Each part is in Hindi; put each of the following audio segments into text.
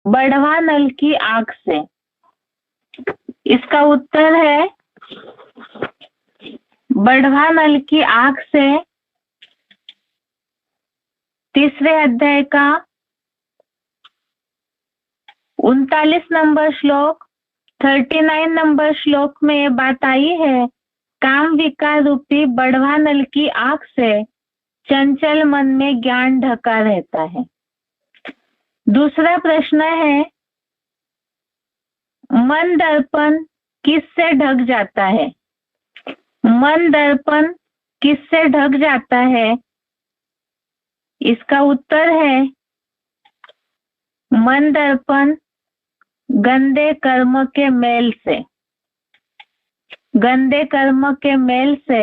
बढ़वा नल की आग से? इसका उत्तर है बढ़वा नल की आग से। तीसरे अध्याय का 39 नंबर श्लोक 39 नंबर श्लोक में ये बात आई है, काम विकार रूपी बढ़वा नल की आग से चंचल मन में ज्ञान ढका रहता है। दूसरा प्रश्न है, मन दर्पण किससे ढक जाता है? मन दर्पण किससे ढक जाता है? इसका उत्तर है मन दर्पण गंदे कर्म के मेल से। गंदे कर्म के मेल से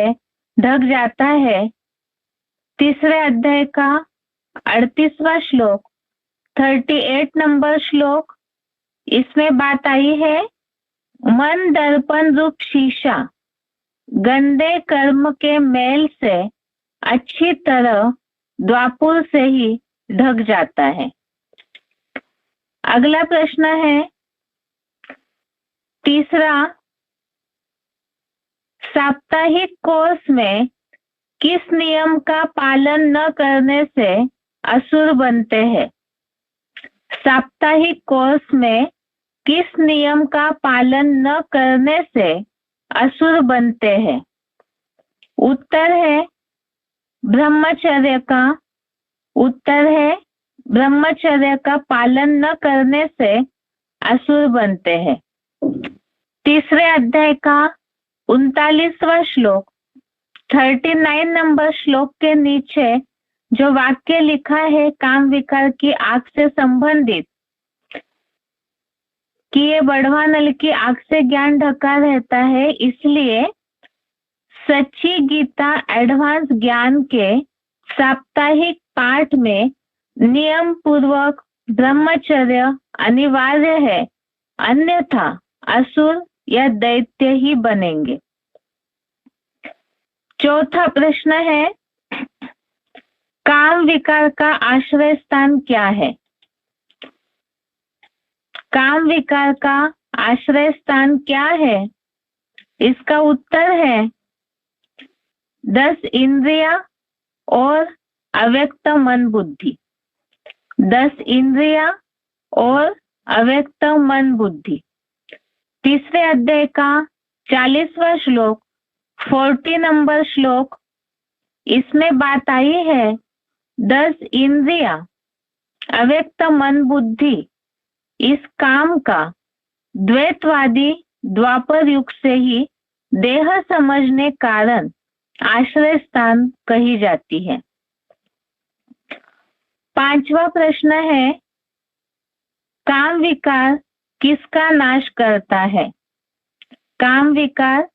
ढक जाता है। तीसरे अध्याय का 38वां श्लोक 38 नंबर श्लोक, इसमें बात आई है, मन दर्पण रूप शीशा गंदे कर्म के मेल से अच्छी तरह द्वापुर से ही ढक जाता है। अगला प्रश्न है, तीसरा, साप्ताहिक कोर्स में किस नियम का पालन न करने से असुर बनते हैं? साप्ताहिक कोर्स में किस नियम का पालन न करने से असुर बनते हैं? उत्तर है ब्रह्मचर्य का। उत्तर है ब्रह्मचर्य का पालन न करने से असुर बनते हैं। तीसरे अध्याय का 39वां श्लोक 39 नंबर श्लोक के नीचे जो वाक्य लिखा है काम विकार की आग से संबंधित, कि ये बढ़वा नल की आग से ज्ञान ढका रहता है, इसलिए सच्ची गीता एडवांस ज्ञान के साप्ताहिक पाठ में नियम पूर्वक ब्रह्मचर्य अनिवार्य है, अन्यथा असुर या दैत्य ही बनेंगे। चौथा प्रश्न है, काम विकार का आश्रय स्थान क्या है? काम विकार का आश्रय स्थान क्या है? इसका उत्तर है 10 इंद्रिया और अव्यक्त मन बुद्धि। 10 इंद्रिया और अव्यक्त मन बुद्धि। तीसरे अध्याय का 40वां श्लोक 40 नंबर श्लोक, इसमें बात आई है 10 इंद्रिया अव्यक्त मन बुद्धि इस काम का द्वैतवादी द्वापर युग से ही देह समझने कारण आश्रय स्थान कही जाती है। पांचवा प्रश्न है, काम विकार किसका नाश करता है? काम विकार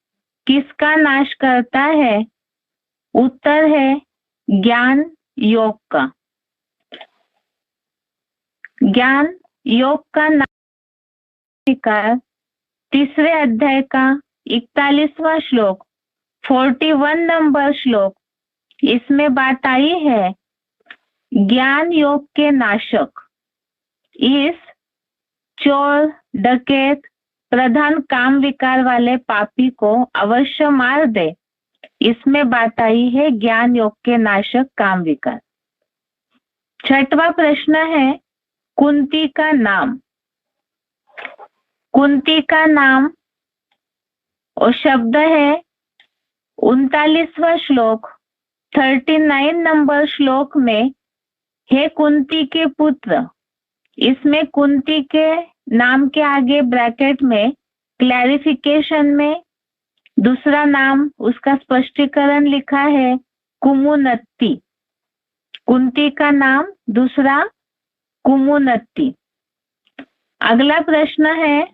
किसका नाश करता है? उत्तर है ज्ञान योग का। ज्ञान योग का नाश विकार। तीसरे अध्याय का 41वां श्लोक 41 नंबर श्लोक, इसमें बात आई है, ज्ञान योग के नाशक इस चोर डकैत प्रधान काम विकार वाले पापी को अवश्य मार दे। इसमें बात आई है ज्ञान योग के नाशक काम विकार। छठवां प्रश्न है, कुंती का नाम। कुंती का नाम और शब्द है 39वां श्लोक 39 नंबर श्लोक में, हे कुंती के पुत्र। इसमें कुंती के नाम के आगे ब्रैकेट में क्लैरिफिकेशन में दूसरा नाम उसका स्पष्टीकरण लिखा है कुमुनत्ती। कुंती का नाम दूसरा कुमुनत्ती। अगला प्रश्न है,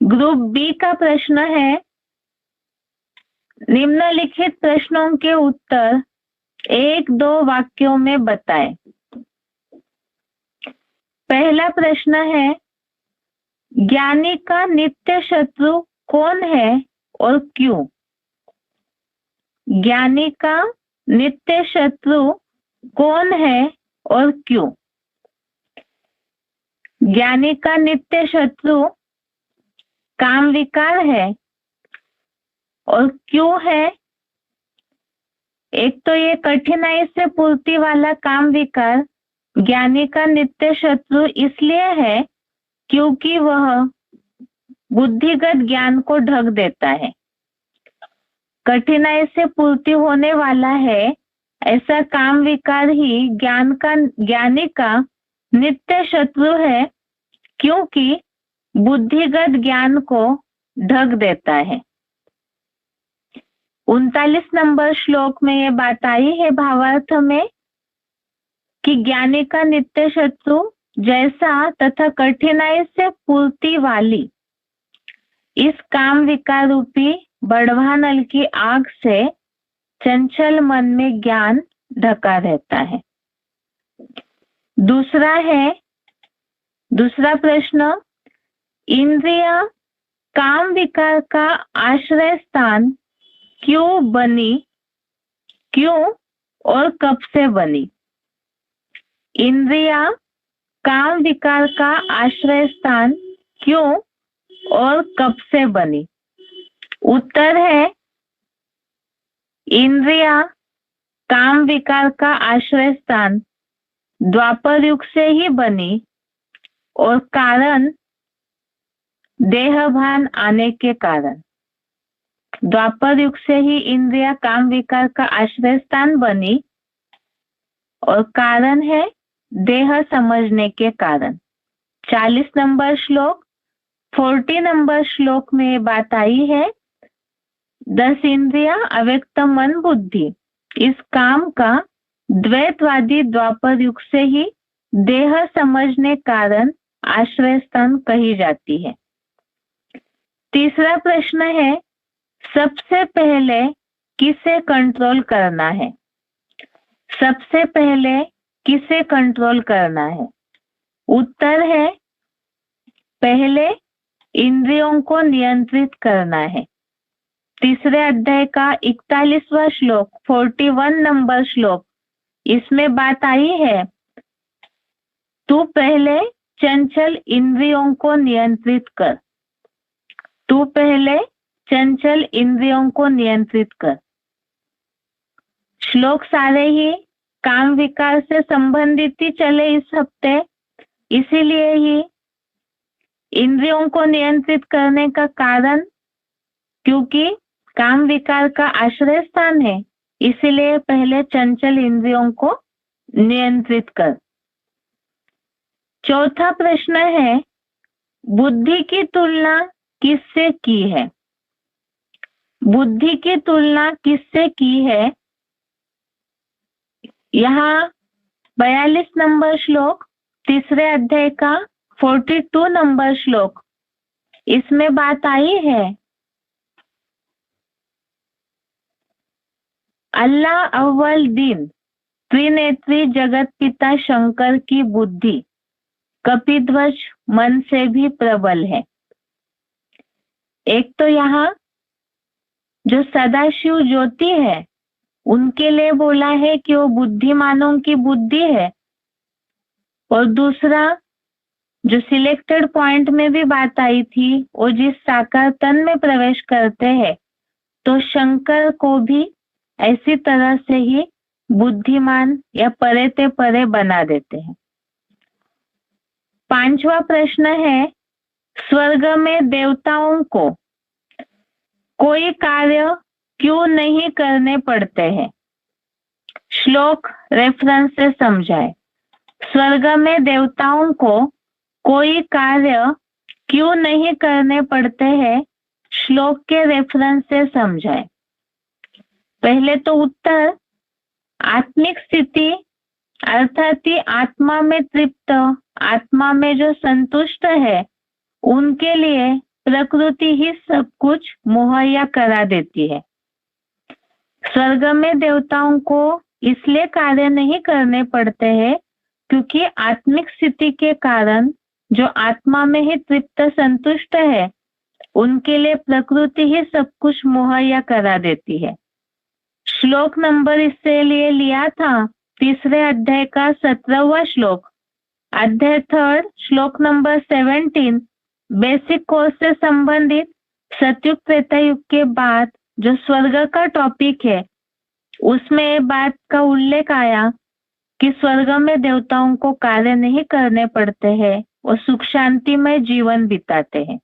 ग्रुप बी का प्रश्न है, निम्नलिखित प्रश्नों के उत्तर 1-2 वाक्यों में बताएं। पहला प्रश्न है, ज्ञानी का नित्य शत्रु कौन है और क्यों? ज्ञानी का नित्य शत्रु कौन है और क्यों? ज्ञानी का नित्य शत्रु काम विकार है, और क्यों है? एक तो ये कठिनाई से पूर्ति वाला काम विकार ज्ञानी का नित्य शत्रु इसलिए है क्योंकि वह बुद्धिगत ज्ञान को ढक देता है। कठिनाई से पूर्ति होने वाला है ऐसा काम विकार ही ज्ञानी का नित्य शत्रु है, क्योंकि बुद्धिगत ज्ञान को ढक देता है। 39 नंबर श्लोक में ये बात आई है भावार्थ में कि ज्ञानी का नित्य शत्रु जैसा तथा कठिनाई से पूर्ति वाली इस काम विकार रूपी बढ़वा नल की आग से चंचल मन में ज्ञान ढका रहता है। दूसरा प्रश्न, इंद्रिया काम विकार का आश्रय स्थान क्यों बनी, क्यों और कब से बनी? इंद्रिया काम विकार का आश्रय स्थान क्यों और कब से बनी? उत्तर है, इंद्रिया काम विकार का आश्रय स्थान द्वापर युग से ही बनी, और कारण देहभान आने के कारण। द्वापर युग से ही इंद्रिया काम विकार का आश्रय स्थान बनी, और कारण है देह समझने के कारण। 40 नंबर श्लोक 40 नंबर श्लोक में बात आई है, 10 इंद्रिया अव्यक्त मन बुद्धि। इस काम का द्वैतवादी द्वापर युग से ही देह समझने कारण आश्रय स्थान कही जाती है। तीसरा प्रश्न है, सबसे पहले किसे कंट्रोल करना है? सबसे पहले किसे कंट्रोल करना है? उत्तर है, पहले इंद्रियों को नियंत्रित करना है। तीसरे अध्याय का 41वां श्लोक 41 नंबर श्लोक, इसमें बात आई है, तू पहले चंचल इंद्रियों को नियंत्रित कर। तू पहले चंचल इंद्रियों को नियंत्रित कर। श्लोक सारे ही काम विकार से संबंधित ही चले इस हफ्ते, इसीलिए ही इंद्रियों को नियंत्रित करने का कारण क्योंकि काम विकार का आश्रय स्थान है, इसीलिए पहले चंचल इंद्रियों को नियंत्रित कर। चौथा प्रश्न है, बुद्धि की तुलना किससे की है? बुद्धि की तुलना किससे की है? यहाँ 42 नंबर श्लोक तीसरे अध्याय का 42 नंबर श्लोक, इसमें बात आई है, अल्लाह अव्वल दिन त्रिनेत्री जगत पिता शंकर की बुद्धि कपिध्वज मन से भी प्रबल है। एक तो यहाँ जो सदाशिव ज्योति है उनके लिए बोला है कि वो बुद्धिमानों की बुद्धि है, और दूसरा जो सिलेक्टेड पॉइंट में भी बात आई थी, वो जिस साकार तन में प्रवेश करते हैं तो शंकर को भी ऐसी तरह से ही बुद्धिमान या परे ते परे बना देते हैं। 5वां प्रश्न है, स्वर्ग में देवताओं को कोई कार्य क्यों नहीं करने पड़ते हैं? श्लोक रेफरेंस से समझाए। स्वर्ग में देवताओं को कोई कार्य क्यों नहीं करने पड़ते हैं? श्लोक के रेफरेंस से समझाए। पहले तो उत्तर, आत्मिक स्थिति अर्थात ही आत्मा में तृप्त, आत्मा में जो संतुष्ट है, उनके लिए प्रकृति ही सब कुछ मुहैया करा देती है। स्वर्ग में देवताओं को इसलिए कार्य नहीं करने पड़ते हैं क्योंकि आत्मिक स्थिति के कारण जो आत्मा में ही तृप्त संतुष्ट है, उनके लिए प्रकृति ही सब कुछ मुहैया करा देती है। श्लोक नंबर इससे लिए लिया था तीसरे अध्याय का 17वां श्लोक, अध्याय 3 श्लोक नंबर 17 बेसिक कोर्स से संबंधित सतयुग त्रेता युग के बाद जो स्वर्ग का टॉपिक है उसमें बात का उल्लेख आया कि स्वर्ग में देवताओं को कार्य नहीं करने पड़ते हैं और सुख शांति में जीवन बिताते हैं।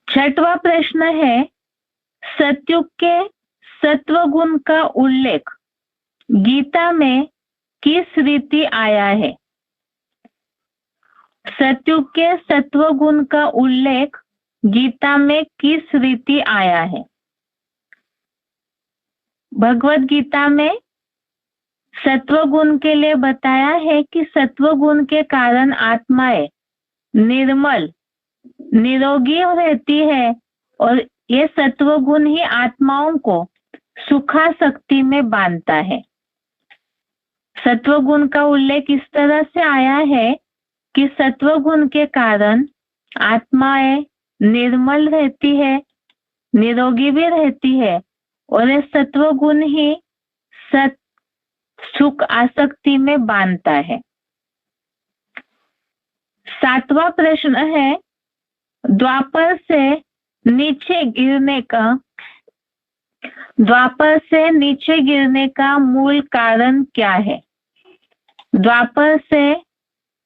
6वां प्रश्न है, सतयुग के सत्व गुण का उल्लेख गीता में किस रीति आया है? सतयुग के सत्व गुण का उल्लेख गीता में किस रीति आया है? भगवत गीता में सत्व गुण के लिए बताया है कि सत्व गुण के कारण आत्माएं निर्मल निरोगी रहती है और ये सत्व गुण ही आत्माओं को सुखासक्ति में बांधता है। सत्व गुण का उल्लेख इस तरह से आया है कि सत्व गुण के कारण आत्माएं निर्मल रहती है, निरोगी भी रहती है और ये सत्व गुण ही सुख आसक्ति में बांधता है। 7वां प्रश्न है, द्वापर से नीचे गिरने का मूल कारण क्या है? द्वापर से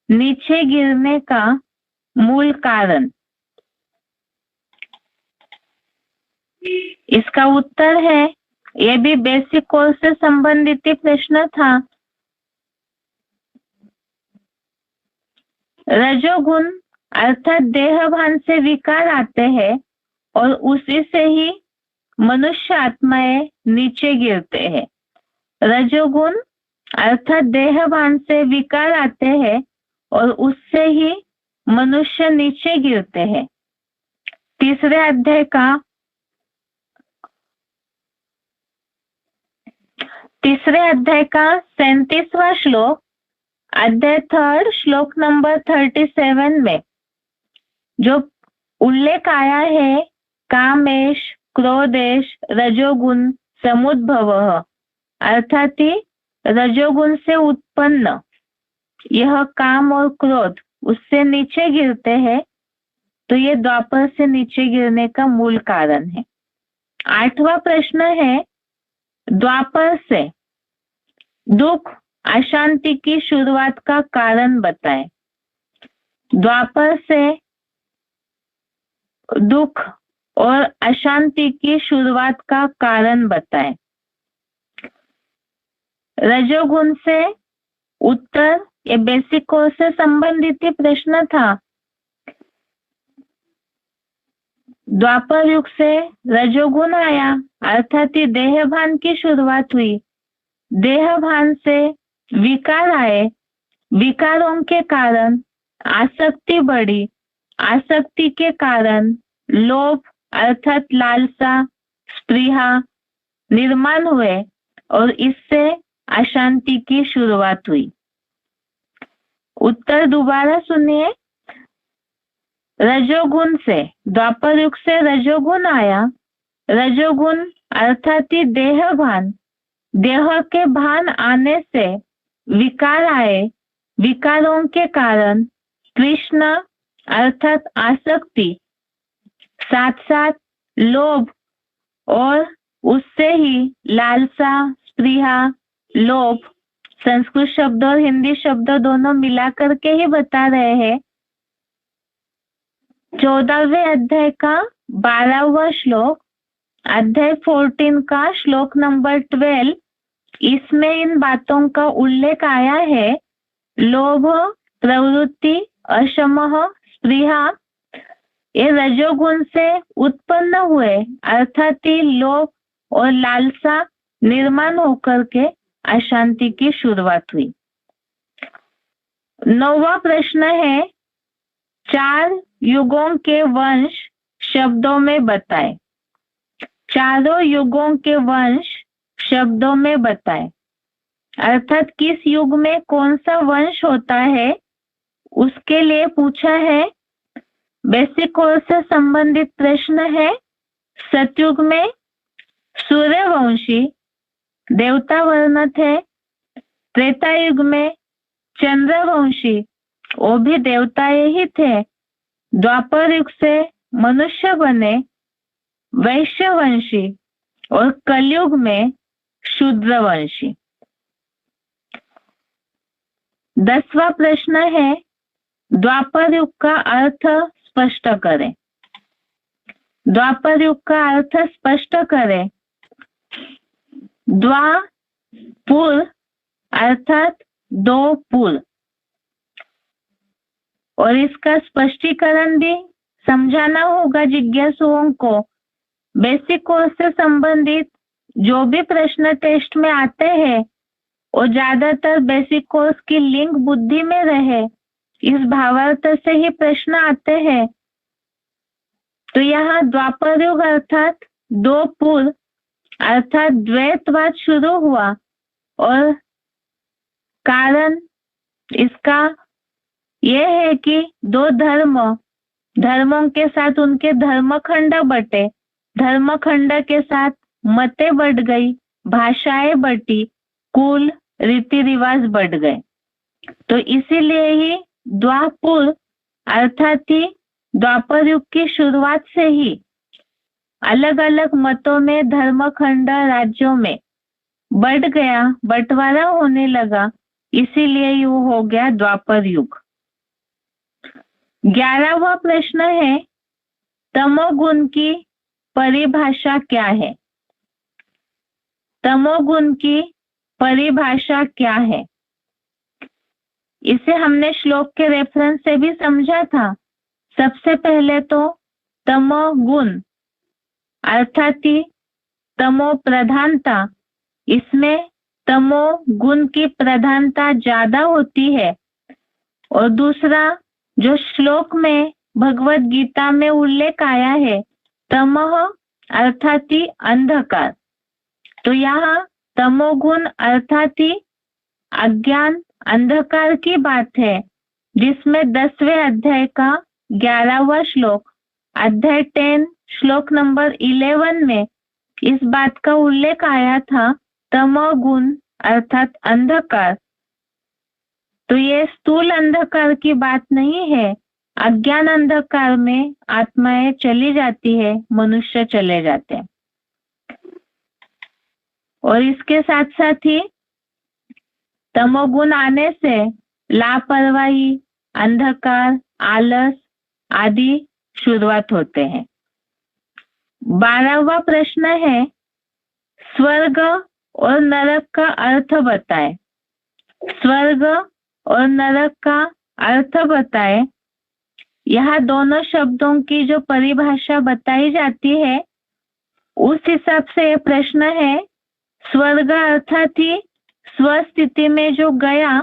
नीचे गिरने का मूल कारण, इसका उत्तर है, यह भी बेसिक कोर्स से संबंधित प्रश्न था। रजोगुण अर्थात देहभान से विकार आते हैं और उसी से ही मनुष्य आत्माएं नीचे गिरते हैं। रजोगुण अर्थात देहभान से विकार आते हैं और उससे ही मनुष्य नीचे गिरते हैं। तीसरे अध्याय का 37वां श्लोक, अध्याय 3 श्लोक नंबर 37 में जो उल्लेख आया है, कामेश क्रोधेश रजोगुण समुद्भव, अर्थात रजोगुण से उत्पन्न यह काम और क्रोध उससे नीचे गिरते हैं, तो ये द्वापर से नीचे गिरने का मूल कारण है। 8वां प्रश्न है, द्वापर से दुख अशांति की शुरुआत का कारण बताएं। द्वापर से दुख और अशांति की शुरुआत का कारण बताएं। रजोगुण से उत्तर, ये बेसिक कोर्स से संबंधित प्रश्न था। द्वापर युग से रजोगुण आया अर्थात देहभान की शुरुआत हुई। देहभान से विकार आए, विकारों के कारण आसक्ति बढ़ी, आसक्ति के कारण लोभ अर्थात लालसा स्पृहा निर्माण हुए और इससे अशांति की शुरुआत हुई। उत्तर दोबारा सुनिए। रजोगुण से, द्वापर युग से रजोगुण आया। रजोगुण अर्थात देहभान, देह के भान आने से विकार आए, विकारों के कारण तृष्णा अर्थात आसक्ति, साथ साथ लोभ और उससे ही लालसा स्पृहा लोभ, संस्कृत शब्द और हिंदी शब्द दोनों मिला करके ही बता रहे हैं। 14वें अध्याय का 12वां श्लोक, अध्याय 14 का श्लोक नंबर 12, इसमें इन बातों का उल्लेख आया है। लोभ प्रवृत्ति अशमः स्पृहा ये रजोगुण से उत्पन्न हुए अर्थात लोभ और लालसा निर्माण होकर के अशांति की शुरुआत हुई। 9वां प्रश्न है, 4 युगों के वंश शब्दों में बताएं। चारों युगों के वंश शब्दों में बताएं, अर्थात किस युग में कौन सा वंश होता है उसके लिए पूछा है। बेसिक कोर्स से संबंधित प्रश्न है। सतयुग में सूर्यवंशी देवता वर्ण थे त्रेता युग में चंद्रवंशी, वो भी देवताएं ही थे। द्वापर युग से मनुष्य बने वैश्यवंशी, और कलयुग में शूद्रवंशी। 10वां प्रश्न है, द्वापर युग का अर्थ स्पष्ट करें। द्वापर युग का अर्थ स्पष्ट करें। द्वापुर अर्थात 2 पुर, और इसका स्पष्टीकरण भी समझाना होगा जिज्ञासुओं को। बेसिक कोर्स से संबंधित जो भी प्रश्न टेस्ट में आते हैं और ज्यादातर बेसिक कोर्स की लिंक बुद्धि में रहे, इस भावार्थ से ही प्रश्न आते हैं। तो यहाँ द्वापर युग अर्थात 2 पुर अर्थात द्वैतवाद शुरू हुआ, और कारण इसका यह है कि 2 धर्मों के साथ उनके धर्मखंड बटे, धर्मखंड के साथ मतें बढ़ गई, भाषाएं बढ़ी, कुल रीति रिवाज बढ़ गए। तो इसीलिए ही द्वापुर अर्थात ही द्वापर युग की शुरुआत से ही अलग अलग मतों में धर्मखंड राज्यों में बढ़ गया, बंटवारा होने लगा, इसीलिए यू हो गया द्वापर युग। 11वां प्रश्न है, तमोगुण की परिभाषा क्या है? तमोगुण की परिभाषा क्या है? इसे हमने श्लोक के रेफरेंस से भी समझा था। सबसे पहले तो तमोगुण अर्थात ही तमो प्रधानता, इसमें तमो गुण की प्रधानता ज्यादा होती है। और दूसरा जो श्लोक में भगवत गीता में उल्लेख आया है, तमः अर्थात ही अंधकार, तो यहाँ तमोगुण अर्थात ही अज्ञान अंधकार की बात है, जिसमें 10वें अध्याय का 11वां श्लोक, अध्याय 10 श्लोक नंबर 11 में इस बात का उल्लेख आया था, तमोगुण अर्थात अंधकार। तो ये स्थूल अंधकार की बात नहीं है, अज्ञान अंधकार में आत्माएं चली जाती है, मनुष्य चले जाते हैं। और इसके साथ साथ ही तमोगुण आने से लापरवाही, अंधकार, आलस आदि शुरुआत होते हैं। 12वां प्रश्न है, स्वर्ग और नरक का अर्थ बताएं। स्वर्ग और नरक का अर्थ बताएं। यहाँ दोनों शब्दों की जो परिभाषा बताई जाती है, उस हिसाब से यह प्रश्न है, स्वर्ग अर्थात ही स्वस्थिति में जो गया,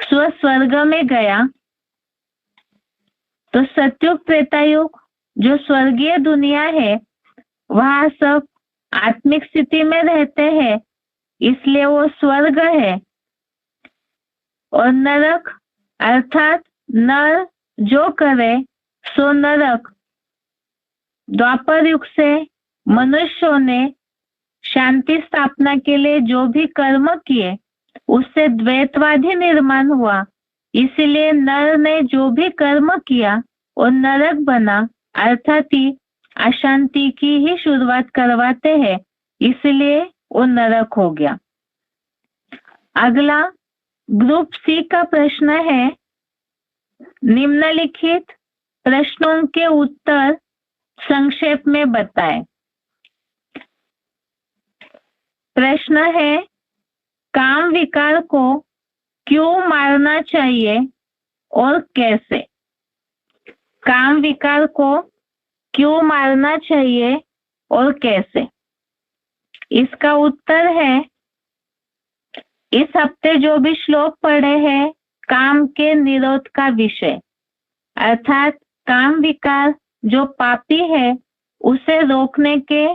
स्वर्ग में गया, तो सतयुग त्रेतायुग जो स्वर्गीय दुनिया है, वहां सब आत्मिक स्थिति में रहते हैं, इसलिए वो स्वर्ग है। और नरक अर्थात नर जो करे सो नरक। द्वापर युग से मनुष्यों ने शांति स्थापना के लिए जो भी कर्म किए, उससे द्वैतवादी निर्माण हुआ, इसीलिए नर ने जो भी कर्म किया और नरक बना, अर्थात ही अशांति की ही शुरुआत करवाते हैं, इसलिए वो नरक हो गया। अगला ग्रुप सी का प्रश्न है, निम्नलिखित प्रश्नों के उत्तर संक्षेप में बताएं। प्रश्न है, काम विकार को क्यों मारना चाहिए और कैसे? काम विकार को क्यों मारना चाहिए और कैसे? इसका उत्तर है, इस हफ्ते जो भी श्लोक पढ़े हैं, काम के निरोध का विषय, अर्थात काम विकार जो पापी है उसे रोकने के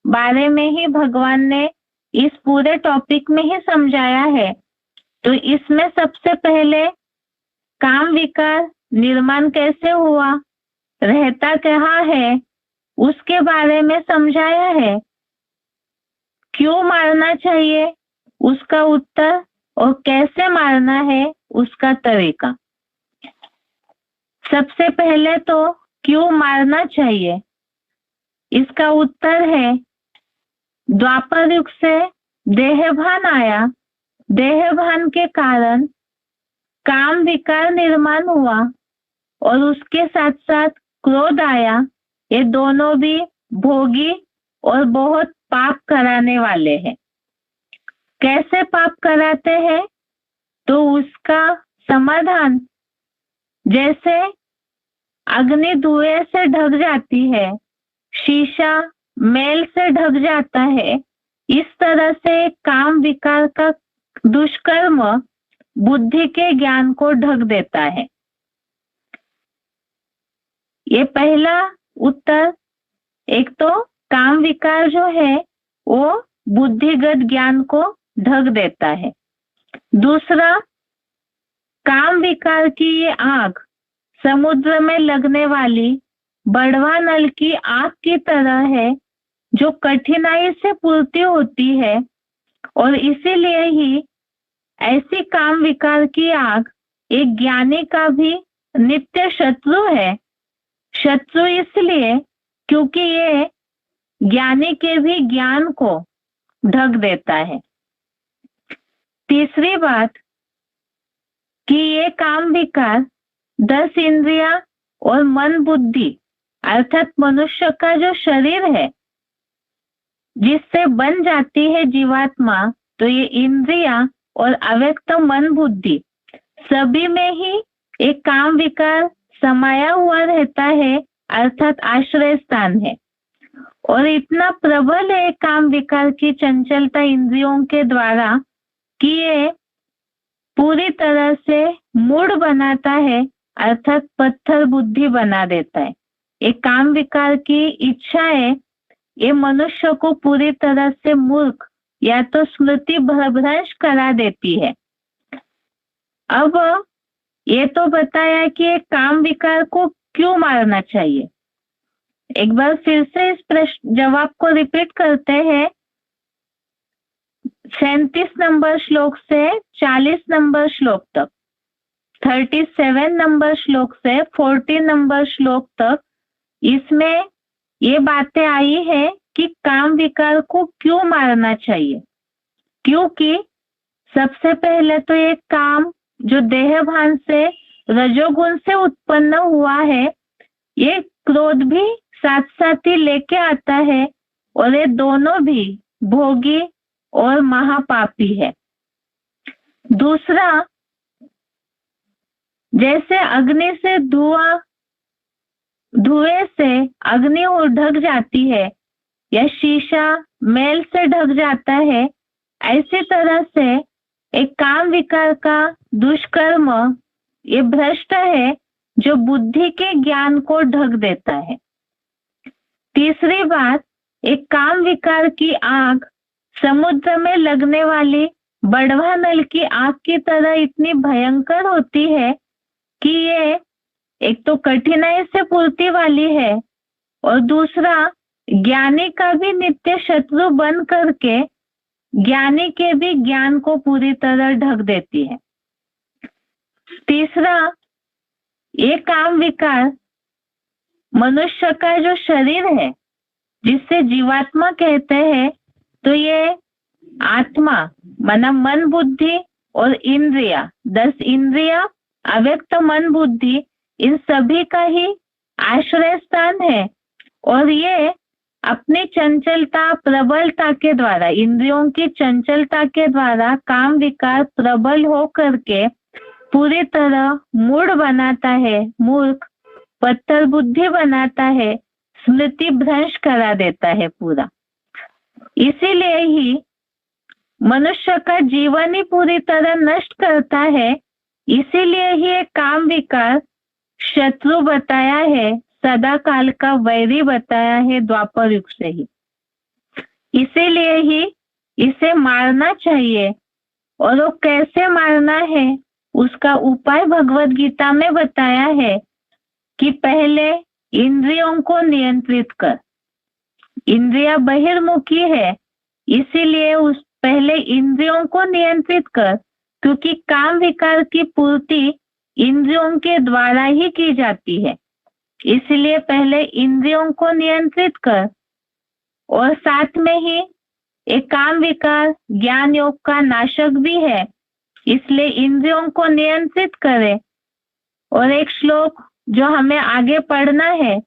बारे में ही भगवान ने इस पूरे टॉपिक में ही समझाया है। तो इसमें सबसे पहले काम विकार निर्माण कैसे हुआ, रहता कहाँ है, उसके बारे में समझाया है। क्यों मारना चाहिए उसका उत्तर और कैसे मारना है उसका तरीका। सबसे पहले तो क्यों मारना चाहिए, इसका उत्तर है द्वापर युग से देहभान आया, देहभान के कारण काम विकार निर्माण हुआ और उसके साथ साथ क्रोध आया। ये दोनों भी भोगी और बहुत पाप कराने वाले हैं। कैसे पाप कराते हैं, तो उसका समाधान जैसे अग्नि धुएं से ढक जाती है, शीशा मैल से ढक जाता है, इस तरह से काम विकार का दुष्कर्म बुद्धि के ज्ञान को ढक देता है। ये पहला उत्तर। एक तो काम विकार जो है वो बुद्धिगत ज्ञान को ढक देता है। दूसरा, काम विकार की ये आग समुद्र में लगने वाली बढ़वा नल की आग की तरह है, जो कठिनाई से पूर्ति होती है, और इसीलिए ही ऐसी काम विकार की आग एक ज्ञानी का भी नित्य शत्रु है। शत्रु इसलिए क्योंकि ये ज्ञानी के भी ज्ञान को ढक देता है। तीसरी बात कि ये काम विकार 10 इंद्रिया और मन बुद्धि अर्थात मनुष्य का जो शरीर है जिससे बन जाती है जीवात्मा, तो ये इंद्रिया और अव्यक्त मन बुद्धि सभी में ही एक काम विकार समाया हुआ रहता है, अर्थात आश्रय स्थान है। और इतना प्रबल है काम विकार की चंचलता इंद्रियों के द्वारा कि ये पूरी तरह से मूढ़ बनाता है, अर्थात पत्थर बुद्धि बना देता है। एक काम विकार की इच्छा है, ये मनुष्य को पूरी तरह से मूर्ख या तो स्मृति भ्रंश करा देती है। अब ये तो बताया कि काम विकार को क्यों मारना चाहिए। एक बार फिर से इस प्रश्न जवाब को रिपीट करते हैं। 37 नंबर श्लोक से 40 नंबर श्लोक तक, 37 नंबर श्लोक से 40 नंबर श्लोक तक इसमें ये बातें आई है कि काम विकार को क्यों मारना चाहिए। क्योंकि सबसे पहले तो ये काम जो देह भान से रजोगुण से उत्पन्न हुआ है, ये क्रोध भी साथ साथ ही लेके आता है, और ये दोनों भी भोगी और महापापी है। दूसरा, जैसे अग्नि से धुएं से अग्नि और ढक जाती है या शीशा मैल से ढक जाता है, ऐसी तरह से एक काम विकार का दुष्कर्म ये भ्रष्ट है जो बुद्धि के ज्ञान को ढक देता है। तीसरी बात, एक काम विकार की आग समुद्र में लगने वाली बढ़वा नल की आग की तरह इतनी भयंकर होती है कि ये एक तो कठिनाई से पूर्ति वाली है, और दूसरा ज्ञानी का भी नित्य शत्रु बन करके ज्ञानी के भी ज्ञान को पूरी तरह ढक देती है। तीसरा, ये काम विकार मनुष्य का जो शरीर है जिससे जीवात्मा कहते हैं, तो ये आत्मा माना मन बुद्धि और इंद्रिया 10 इंद्रिया अव्यक्त मन बुद्धि इन सभी का ही आश्रय स्थान है, और ये अपनी चंचलता प्रबलता के द्वारा, इंद्रियों की चंचलता के द्वारा काम विकार प्रबल हो करके पूरी तरह मूढ़ बनाता है, मूर्ख पत्थर बुद्धि बनाता है, स्मृति भ्रंश करा देता है पूरा। इसीलिए ही मनुष्य का जीवन ही पूरी तरह नष्ट करता है। इसीलिए ही एक काम विकार शत्रु बताया है, सदा काल का वैरी बताया है द्वापर युग से ही। इसीलिए ही इसे मारना चाहिए, और वो कैसे मारना है उसका उपाय भगवत गीता में बताया है कि पहले इंद्रियों को नियंत्रित कर। इंद्रिया बहिर्मुखी है, इसीलिए उस पहले इंद्रियों को नियंत्रित कर, क्योंकि काम विकार की पूर्ति इंद्रियों के द्वारा ही की जाती है, इसलिए पहले इंद्रियों को नियंत्रित कर, और साथ में ही एक काम विकार ज्ञान योग का नाशक भी है, इसलिए इंद्रियों को नियंत्रित करे। और एक श्लोक जो हमें आगे पढ़ना है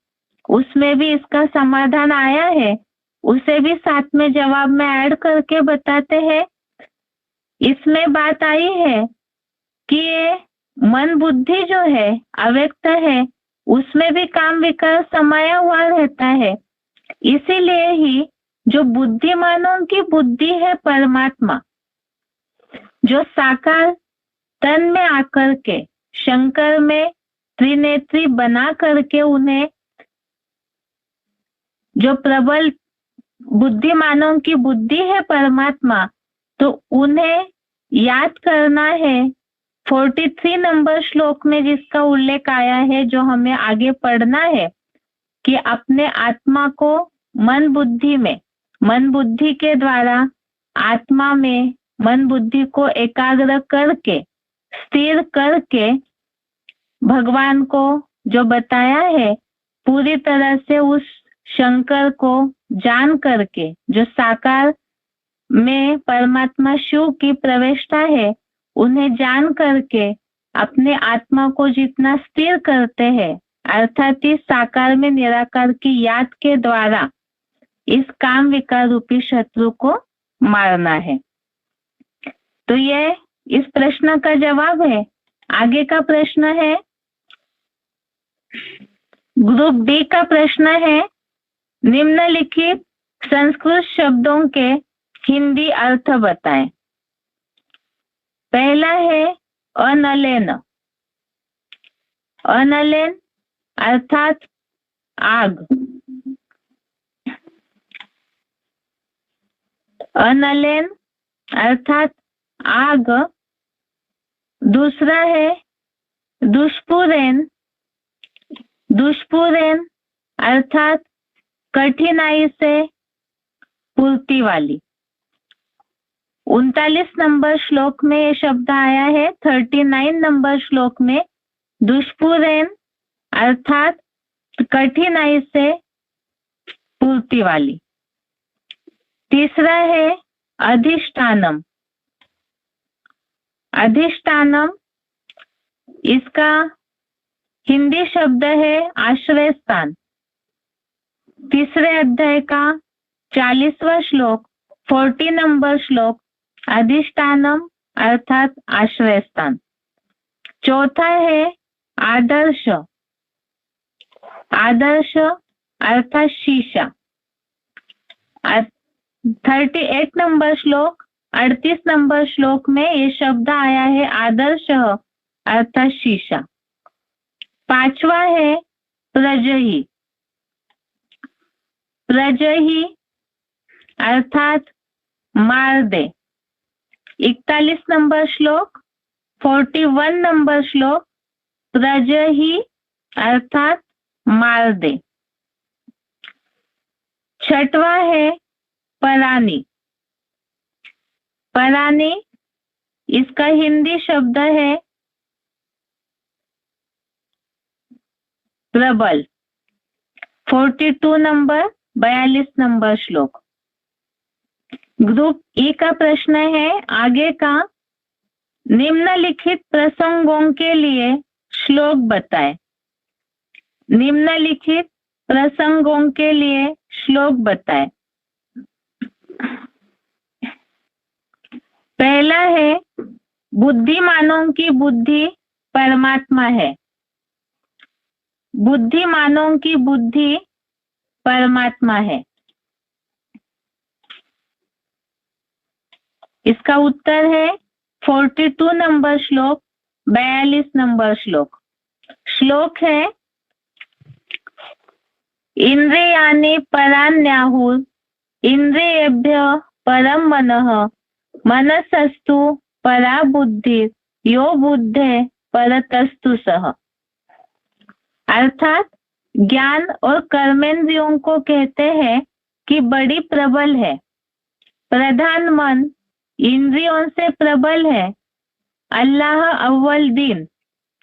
उसमें भी इसका समाधान आया है, उसे भी साथ में जवाब में ऐड करके बताते हैं। इसमें बात आई है कि ये मन बुद्धि जो है अव्यक्त है, उसमें भी काम विकार समाया हुआ रहता है। इसीलिए ही जो बुद्धिमानों की बुद्धि है परमात्मा, जो साकार तन में आकर के शंकर में त्रिनेत्री बना करके उन्हें, जो प्रबल बुद्धिमानों की बुद्धि है परमात्मा, तो उन्हें याद करना है। 43 नंबर श्लोक में जिसका उल्लेख आया है, जो हमें आगे पढ़ना है, कि अपने आत्मा को मन बुद्धि में, मन बुद्धि के द्वारा आत्मा में मन बुद्धि को एकाग्र करके, स्थिर करके, भगवान को जो बताया है पूरी तरह से उस शंकर को जान करके, जो साकार में परमात्मा शिव की प्रवेशता है, उन्हें जान करके अपने आत्मा को जितना स्थिर करते हैं, अर्थात इस साकार में निराकार की याद के द्वारा इस काम विकार रूपी शत्रु को मारना है। तो ये इस प्रश्न का जवाब है। आगे का प्रश्न है, ग्रुप डी का प्रश्न है, निम्नलिखित संस्कृत शब्दों के हिंदी अर्थ बताएं। पहला है अनलेन। अनलेन अर्थात आग। अनलेन अर्थात आग। दूसरा है दुष्पुरेन। दुष्पुरेन अर्थात कठिनाई से पूर्ति वाली। 39 नंबर श्लोक में ये शब्द आया है। 39 नंबर श्लोक में दुष्पुरेन अर्थात कठिनाई से पूर्ति वाली। तीसरा है अधिष्ठानम। अधिष्ठानम, इसका हिंदी शब्द है आश्रय स्थान। तीसरे अध्याय का 40वां श्लोक, 40 नंबर श्लोक, अधिष्ठानम अर्थात आश्रय स्थान। चौथा है आदर्श। आदर्श अर्थात शीशा। 38 नंबर श्लोक, 38 नंबर श्लोक में ये शब्द आया है आदर्श अर्थात शीशा। पांचवा है प्रजही। प्रजही अर्थात मार दे। 41 नंबर श्लोक, 41 नंबर श्लोक, प्रजही अर्थात मार दे। छठवा है परानी। परानी, इसका हिंदी शब्द है प्रबल। 42 नंबर, 42 नंबर श्लोक। ग्रुप ई का प्रश्न है आगे का, निम्नलिखित प्रसंगों के लिए श्लोक बताएं। निम्नलिखित प्रसंगों के लिए श्लोक बताएं। पहला है बुद्धिमानों की बुद्धि परमात्मा है। बुद्धिमानों की बुद्धि परमात्मा है। इसका उत्तर है 42 नंबर श्लोक, 42 नंबर श्लोक। श्लोक है इंद्रियाणि पराण्याहुः इंद्रियेभ्य परम मनः मनसस्तु परा बुद्धि यो बुद्धे परतस्तु सः। अर्थात ज्ञान और कर्मेंद्रियों को कहते हैं कि बड़ी प्रबल है। प्रधान मन इंद्रियों से प्रबल है अल्लाह अव्वल दिन,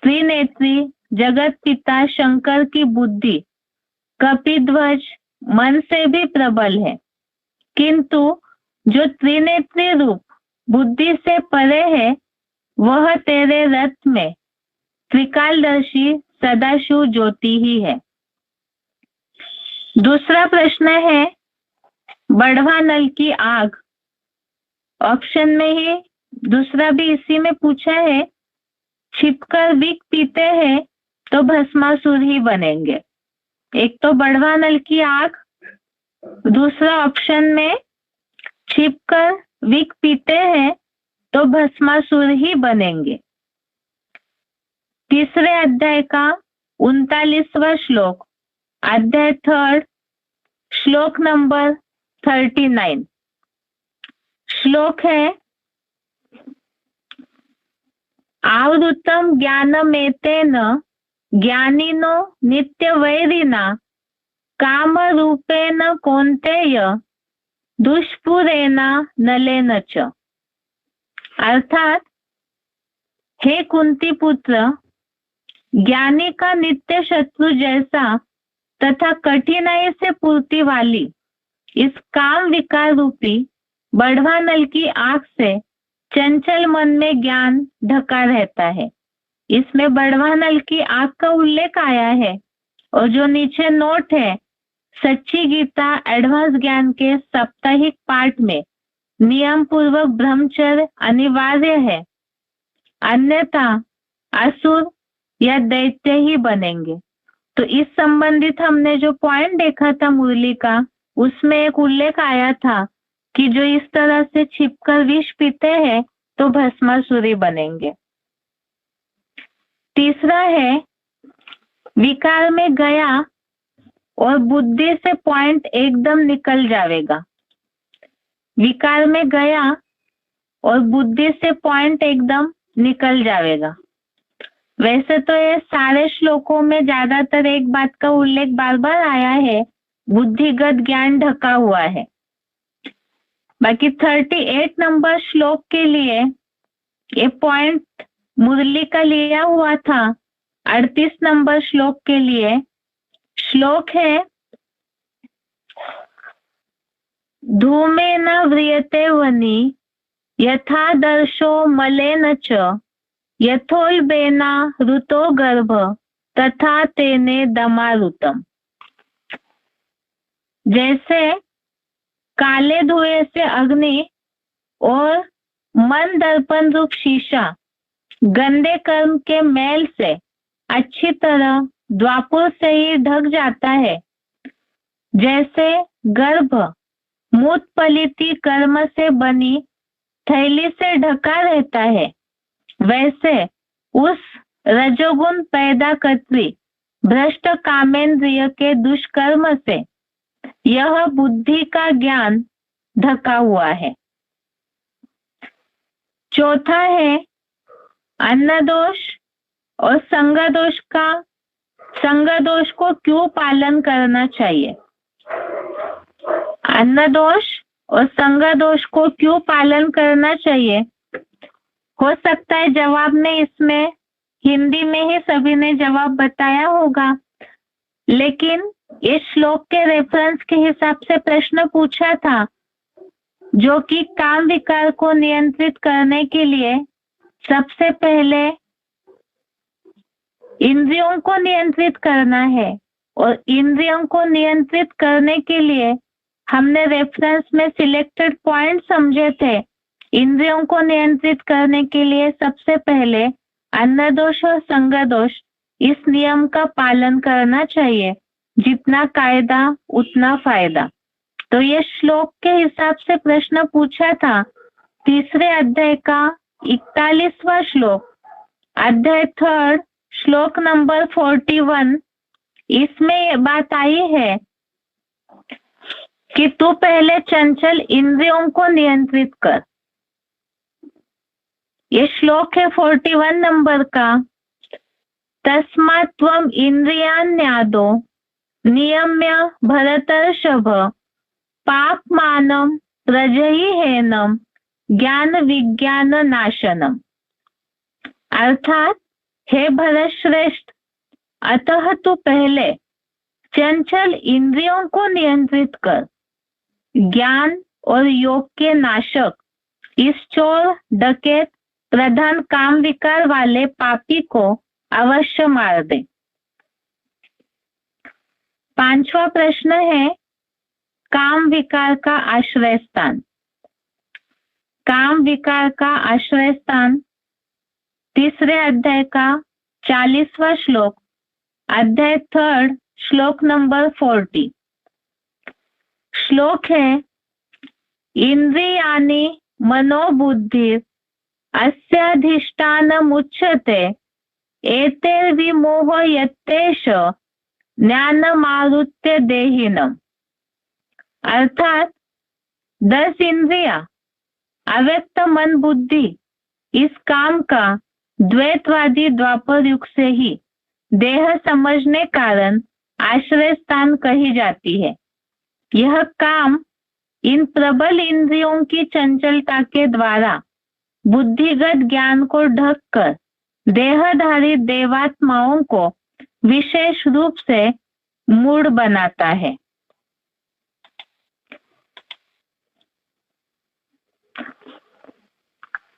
त्रिनेत्री, जगत पिता शंकर की बुद्धि कपिध्वज मन से भी प्रबल है, किंतु जो त्रिनेत्री रूप बुद्धि से परे है वह तेरे रथ में त्रिकालदर्शी सदाशिव ज्योति ही है। दूसरा प्रश्न है, बढ़वा नल की आग, ऑप्शन में ही दूसरा भी इसी में पूछा है, छिपकर विष पीते हैं तो भस्मासुर ही बनेंगे। एक तो बढ़वा नल की आग, दूसरा ऑप्शन में छिपकर विष पीते हैं तो भस्मासुर ही बनेंगे। तीसरे अध्याय का 39वां श्लोक, अध्याय 3, श्लोक नंबर 39। श्लोक है, आवृतम ज्ञानमेतेन ज्ञानिनो नित्यवैरिणा काम रूपेण कौन्तेय दुष्पुरेना नलेन च। अर्थात, हे कुंती पुत्र, ज्ञानी का नित्य शत्रु जैसा तथा कठिनाई से पूर्ति वाली इस काम विकार रूपी बढ़वा नल की आग से चंचल मन में ज्ञान ढका रहता है। इसमें बढ़वा नल की आग का उल्लेख आया है और जो नीचे नोट है, सच्ची गीता एडवांस ज्ञान के साप्ताहिक पाठ में नियम पूर्वक ब्रह्मचर्य अनिवार्य है, अन्यथा असुर या दैत्य ही बनेंगे। तो इस संबंधित हमने जो पॉइंट देखा था मुरली का, उसमें एक उल्लेख आया था कि जो इस तरह से छिपकर विष पीते हैं तो भस्मासुरी बनेंगे। तीसरा है, विकार में गया और बुद्धि से पॉइंट एकदम निकल जाएगा। विकार में गया और बुद्धि से पॉइंट एकदम निकल जाएगा। वैसे तो ये सारे श्लोकों में ज्यादातर एक बात का उल्लेख बार बार आया है, बुद्धिगत ज्ञान ढका हुआ है। बाकी 38 नंबर श्लोक के लिए ये पॉइंट मुरली का लिया हुआ था। 38 नंबर श्लोक के लिए श्लोक है, धूमेन व्रियते वनि यथा दर्शो मलेन च यथोल्बेना ऋतो गर्भ तथा तेने दमारुतम। जैसे काले धुएं से अग्नि और मन दर्पण रूप शीशा गंदे कर्म के मैल से अच्छी तरह द्वापुर से ही ढक जाता है, जैसे गर्भ मूत पलिती कर्म से बनी थैली से ढका रहता है, वैसे उस रजोगुण पैदा करती भ्रष्ट कामेंद्रिय के दुष्कर्म से यह बुद्धि का ज्ञान ढका हुआ है। चौथा है, अन्न दोष और संग दोष को क्यों पालन करना चाहिए। अन्न दोष और संग दोष को क्यों पालन करना चाहिए, हो सकता है जवाब में इसमें हिंदी में ही सभी ने जवाब बताया होगा, लेकिन इस श्लोक के रेफरेंस के हिसाब से प्रश्न पूछा था, जो कि काम विकार को नियंत्रित करने के लिए सबसे पहले इंद्रियों को नियंत्रित करना है, और इंद्रियों को नियंत्रित करने के लिए हमने रेफरेंस में सिलेक्टेड पॉइंट समझे थे। इंद्रियों को नियंत्रित करने के लिए सबसे पहले अन्न दोष और संग दोष, इस नियम का पालन करना चाहिए, जितना कायदा उतना फायदा। तो ये श्लोक के हिसाब से प्रश्न पूछा था। तीसरे अध्याय का 41वां श्लोक, अध्याय 3, श्लोक नंबर 41, इसमें ये बात आई है कि तू पहले चंचल इंद्रियों को नियंत्रित कर। ये श्लोक है 41 नंबर का, तस्मात् त्वम् इंद्रियाण्यादो नियम्य भरतर्षभ पापमानं प्रजहिहेनं ज्ञान विज्ञान नाशनम। अर्थात हे भरत श्रेष्ठ, अतः तू पहले चंचल इंद्रियों को नियंत्रित कर, ज्ञान और योग के नाशक इस चोर डकैत प्रधान काम विकार वाले पापी को अवश्य मार दे। 5वां प्रश्न है काम विकार का आश्रय स्थान। काम विकार का आश्रय स्थान 3 अध्याय का 40वां श्लोक, अध्याय 3 श्लोक नंबर 40। श्लोक है इंद्रियाणि मनोबुद्धि अस्याधिष्ठानमुच्यते एतैर्विमोह यत्तेष ज्ञानमावृत्य देहिनम्। अर्थात 10 इंद्रिया, अव्यक्त मन बुद्धि इस काम का द्वैतवादी द्वापर युग से ही देह समझने कारण आश्रय स्थान कही जाती है। यह काम इन प्रबल इंद्रियों की चंचलता के द्वारा बुद्धिगत ज्ञान को ढककर देहधारी देवात्माओं को विशेष रूप से मूढ़ बनाता है।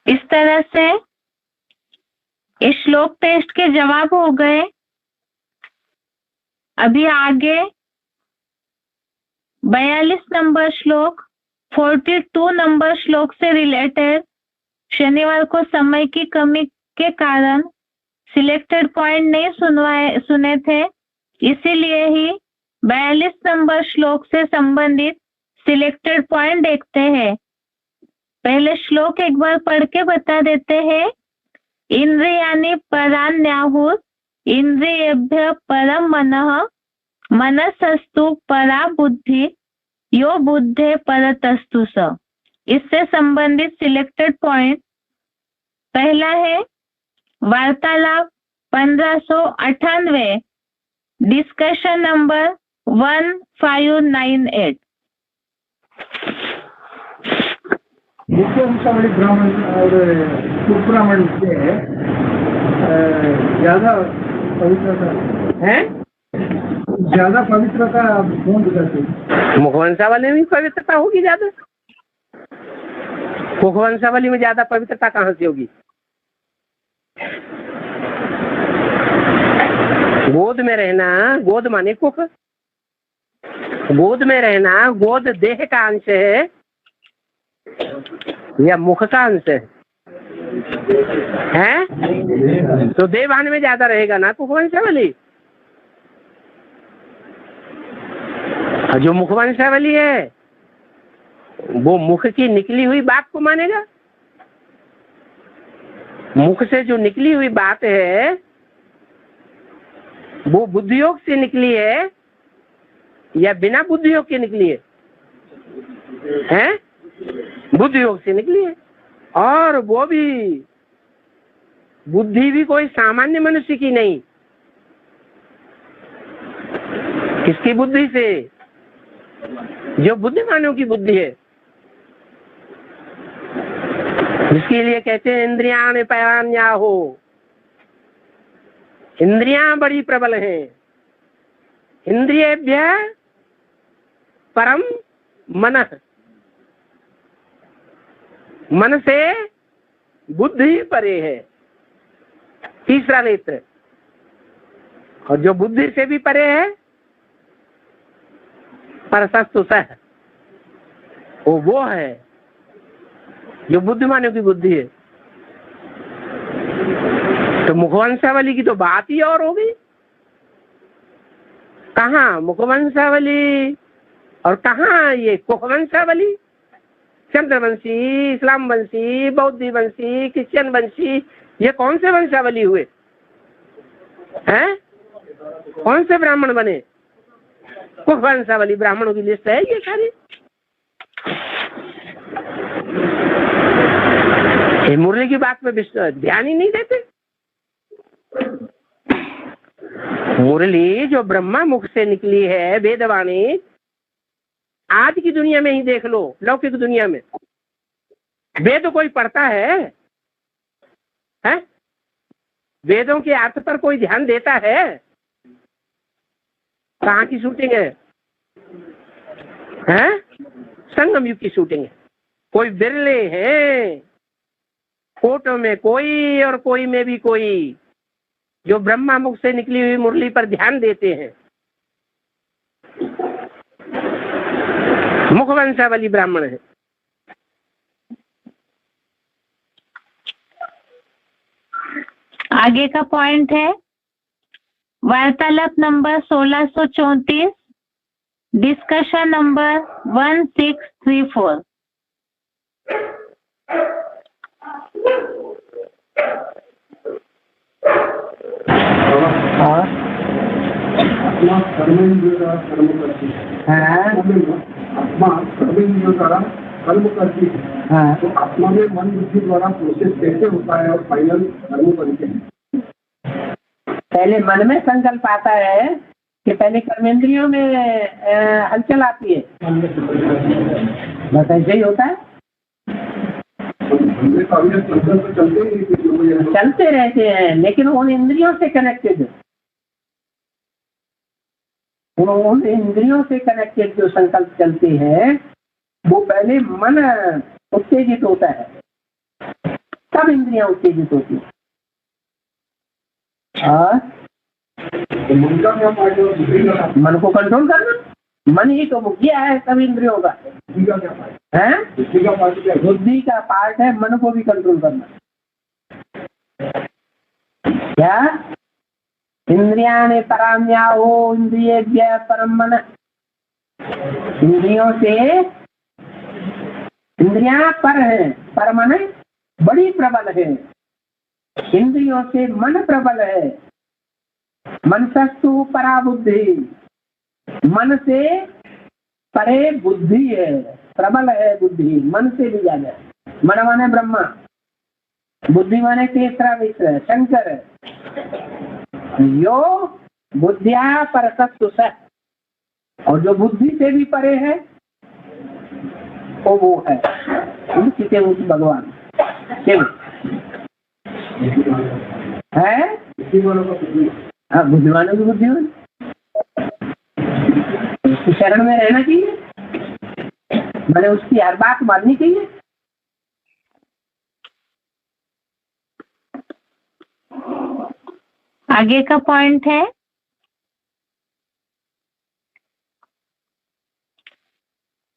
इस तरह से इस श्लोक टेस्ट के जवाब हो गए। अभी आगे 42 नंबर श्लोक 42 नंबर श्लोक से रिलेटेड शनिवार को समय की कमी के कारण सिलेक्टेड पॉइंट नहीं सुने थे, इसीलिए ही 42 नंबर श्लोक से संबंधित सिलेक्टेड पॉइंट देखते हैं। पहले श्लोक एक बार पढ़ के बता देते हैं। इंद्रियाणि परान्याहुर इंद्रियेभ्य परम मनः मनसस्तु परा बुद्धि यो बुद्धे परतस्तु स। इससे संबंधित सिलेक्टेड पॉइंट पहला है वार्तालाप 1598, डिस्कशन नंबर 1598। मुख्य वंशावली ब्राह्मण और उपब्राह्मण से ज्यादा पवित्रता है, ज्यादा पवित्रता आप कौन दिखाते? मुखवंशावली में पवित्रता होगी ज्यादा। मुखवंशावली में ज्यादा पवित्रता कहाँ से होगी? गोद में रहना, गोद माने कुख, गोद में रहना, गोद देह का अंश है या मुख का अंश है? तो देवान में ज्यादा रहेगा ना मुखवंशावली। जो मुखवंशावली है वो मुख की निकली हुई बात को मानेगा। मुख से जो निकली हुई बात है वो बुद्धियोग से निकली है या बिना बुद्धियोग के निकली है? हैं? बुद्धियोग से निकली है। और वो भी बुद्धि भी कोई सामान्य मनुष्य की नहीं। किसकी बुद्धि से? जो बुद्धिमानों की बुद्धि है, जिसके लिए कहते हैं इंद्रियां परान्या हो। इंद्रियां बड़ी प्रबल हैं। इंद्रियेभ्य परम मनः, मन से बुद्धि परे है, तीसरा नेत्र। और जो बुद्धि से भी परे है परसस्तु सह, वो है जो बुद्धिमानों की बुद्धि है। तो मुखवंशावली की तो बात ही और होगी। कहाँ मुखवंशावली और कहाँ ये कुखवंशावली? चंद्रवंशी, इस्लाम वंशी, बौद्ध वंशी, क्रिश्चियन वंशी, ये कौन से वंशावली हुए हैं? कौन से ब्राह्मण बने? कुखवंशावली ब्राह्मणों की लिस्ट है ये सारी। मुरली की बात में ध्यान ही नहीं देते। मुरली जो ब्रह्मा मुख से निकली है, वेदवाणी, आज की दुनिया में ही देख लो, लौकिक दुनिया में वेद कोई पढ़ता है? वेदों के अर्थ पर कोई ध्यान देता है? कहाँ की शूटिंग है? हैं? संगम युग की शूटिंग है। कोई बिरले हैं फोटो में कोई और कोई में भी कोई जो ब्रह्मा मुख से निकली हुई मुरली पर ध्यान देते हैं। मुखवंशावली ब्राह्मण है। आगे का पॉइंट है वार्तालाप नंबर 1634, डिस्कशन नंबर 1634। आत्मा कर्मेंद्रियों द्वारा कर्म करती है। आत्मा कर्मेंद्रियों द्वारा कर्म करती है। तो आत्मा में मन बुद्धि द्वारा प्रोसेस कैसे होता है और फाइनल कर्म बनते हैं? पहले मन में संकल्प आता है कि पहले कर्मेंद्रियों में हलचल आती है, बस ऐसे ही होता है। चलते रहते हैं लेकिन उन इंद्रियों से कनेक्टेड है, उन इंद्रियों से कनेक्टेड जो संकल्प चलते हैं वो पहले मन उत्तेजित होता है, तब इंद्रियां उत्तेजित होती है। और मन को कंट्रोल करना, मन ही तो मुखिया है सब इंद्रियों का है। बुद्धि का पार्ट है मन को भी कंट्रोल करना। क्या? इंद्रियाणि पराम्याहो इंद्रियेभ्यः परं मनः। इंद्रियों से इंद्रियां पर है, पर मन बड़ी प्रबल है। इंद्रियों से मन प्रबल है। मनसस्तु परा बुद्धि, मन से परे बुद्धि है, प्रबल है बुद्धि, मन से भी ज्यादा। मन माने ब्रह्मा, बुद्धि माने तीसरा विश्व शंकर। यो बुद्धिया पर सत्व, और जो बुद्धि से भी परे है वो है उनके उस भगवान शिव है। हाँ, बुद्धिमानों की बुद्धिमान, उसकी शरण में रहना चाहिए, मैंने उसकी हर बात माननी चाहिए। आगे का पॉइंट है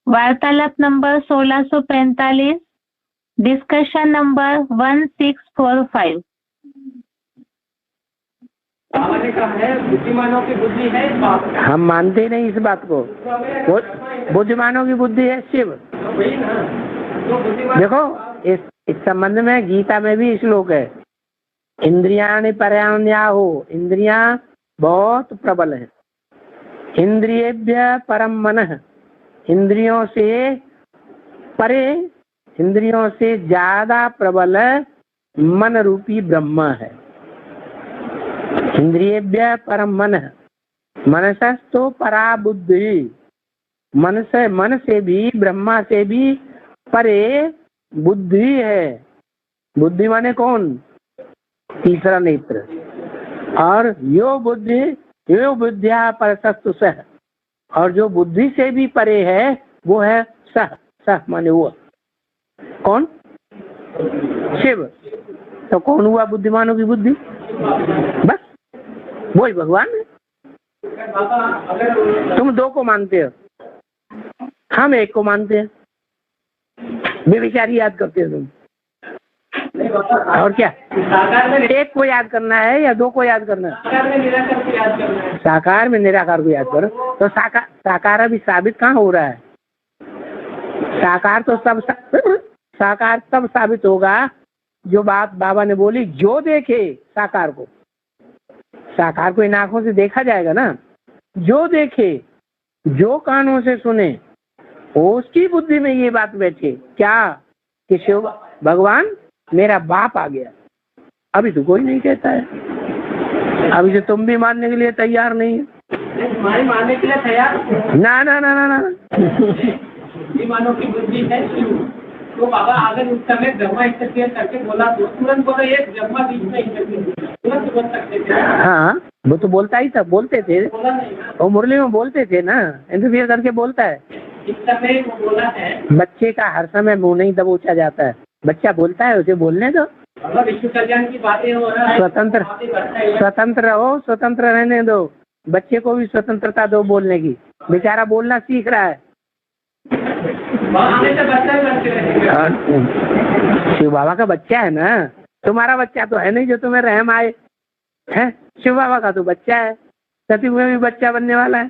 वार्तालाप नंबर 1645, डिस्कशन नंबर 1645। बुद्धिमानों की बुद्धि है, हम मानते नहीं इस बात को। बुद्धिमानों की बुद्धि है शिव। देखो इस संबंध में गीता में भी श्लोक है, इंद्रियाणि पराम्याहो, इंद्रियां बहुत प्रबल है। इंद्रियेभ्यः परं मनः, इंद्रियों से परे, इंद्रियों से ज्यादा प्रबल मन रूपी ब्रह्म है। इंद्रियेभ्यः परं मनः, मनसस्तु परा बुद्धि, मन से भी ब्रह्मा से भी परे बुद्धि है। बुद्धि माने कौन? तीसरा नेत्र। और यो बुद्धिया परसस्तु सह, और जो बुद्धि से भी परे है वो है सह माने वो कौन? शिव। तो कौन हुआ बुद्धिमानों की बुद्धि? बस वही भगवान है। तुम दो को मानते हो, हम एक को मानते हैं। बेविचारी याद करते हो तुम, और क्या? एक को याद करना है या दो को याद करना है? साकार में निराकार को याद करो। तो साकार अभी साबित कहाँ हो रहा है? साकार तो साकार तब साबित होगा जो बात बाबा ने बोली, जो देखे साकार को इन आंखों से देखा जाएगा ना। जो देखे, जो कानों से सुने, उसकी बुद्धि में ये बात बैठे क्या कि शिव भगवान मेरा बाप आ गया। अभी तो कोई नहीं कहता है, अभी तो तुम भी मानने के लिए तैयार नहीं है। तुम्हारे मानने के लिए तैयार ना ना ना ना ना बुद्धिमानों की बुद्धि है शिव। तो बाबा अगर उस समय ब्रह्मा इंटरफेयर करके बोला तो तुरंत बोला ये ब्रह्मा बीच में इंटरफेयर, तुरंत हाँ, वो तो बोलता ही था, बोलते थे, वो मुरली में बोलते थे ना, इंटरव्यू करके बोलता है। बच्चे का हर समय मुंह नहीं दबोचा जाता है, बच्चा बोलता है, उसे बोलने दो। विश्व कल्याण की बातें हो रहा है, स्वतंत्र रहो, स्वतंत्र रहने दो, बच्चे को भी स्वतंत्रता दो बोलने की, बेचारा बोलना सीख रहा है। शिव बाबा का बच्चा है ना, तुम्हारा बच्चा तो है नहीं जो तुम्हें रहम आए है। शिव बाबा का तो बच्चा है, सती में भी बच्चा बनने वाला है।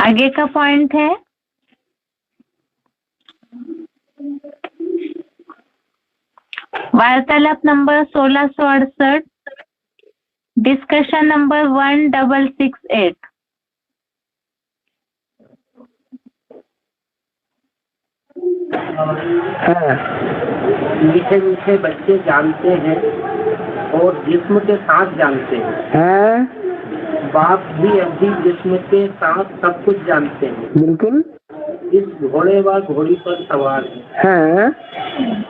आगे का पॉइंट है वार्तालाप नंबर 1668, डिस्कशन नंबर 1668। मीठे मीठे बच्चे जानते हैं और जिस्म के साथ जानते हैं, बाप भी अभी जिस्म के साथ सब कुछ जानते हैं। बिल्कुल। इस घोड़े व घोड़ी पर सवार है।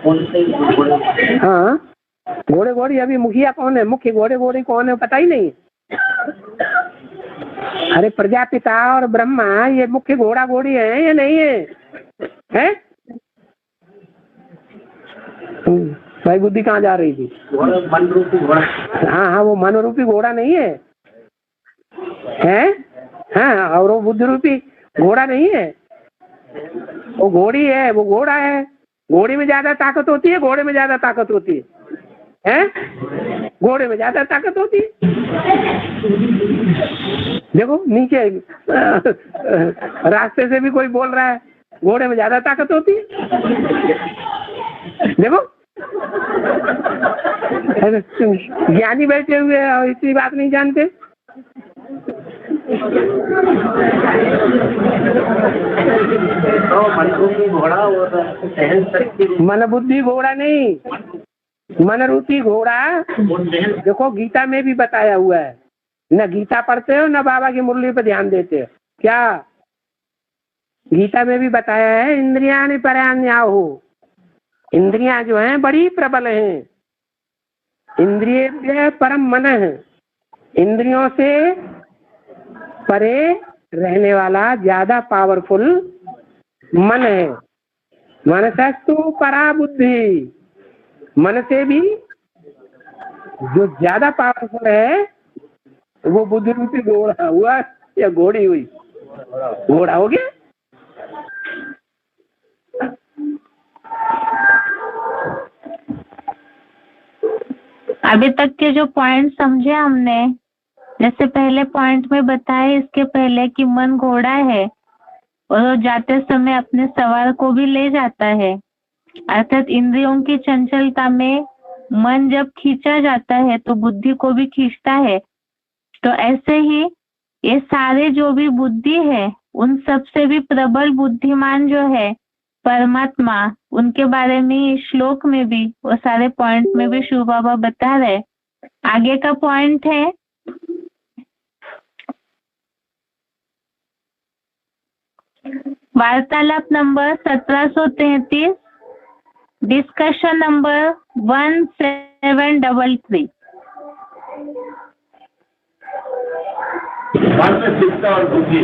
उनसे घोड़े, हाँ, घोड़े घोड़ी अभी मुखिया कौन है, मुख्य घोड़े घोड़ी कौन है पता ही नहीं। अरे प्रजापिता और ब्रह्मा ये मुख्य घोड़ा घोड़ी है या नहीं है? भाई बुद्धि कहाँ जा रही थी? मन रूपी घोड़ा। हाँ हाँ, वो मन रूपी घोड़ा नहीं है, हाँ, और वो बुद्धि रूपी घोड़ा नहीं है, वो घोड़ी है, वो घोड़ा है। घोड़ी में ज्यादा ताकत होती है, घोड़े में ज्यादा ताकत होती है, घोड़े में ज्यादा ताकत होती है। देखो नीचे रास्ते से भी कोई बोल रहा है, घोड़े में ज्यादा ताकत होती है। देखो ज्ञानी बैठे हुए और इतनी बात नहीं जानते। घोड़ा और मन बुद्धि घोड़ा नहीं, मन रूपी घोड़ा। देखो गीता में भी बताया हुआ है, न गीता पढ़ते हो न बाबा की मुरली पे ध्यान देते हो क्या? गीता में भी बताया है, इंद्रियाणि परान्याहु, इंद्रियां जो हैं बड़ी प्रबल हैं। इंद्रिय परम मन है, इंद्रियों से परे रहने वाला ज्यादा पावरफुल मन है। मनसस्तु परा बुद्धि, मन से भी जो ज्यादा पावरफुल है वो बुद्धि रूपी घोड़ा हुआ या घोड़ी हुई? घोड़ा हो गया। अभी तक के जो पॉइंट समझे हमने, जैसे पहले पॉइंट में बताया इसके पहले कि मन घोड़ा है और जाते समय अपने सवार को भी ले जाता है, अर्थात इंद्रियों की चंचलता में मन जब खींचा जाता है तो बुद्धि को भी खींचता है। तो ऐसे ही ये सारे जो भी बुद्धि है, उन सबसे भी प्रबल बुद्धिमान जो है परमात्मा, उनके बारे में श्लोक में भी वो सारे पॉइंट में भी शिव बाबा बता रहे। आगे का पॉइंट है वार्तालाप नंबर 1733, डिस्कशन नंबर 1733। और बुद्धि,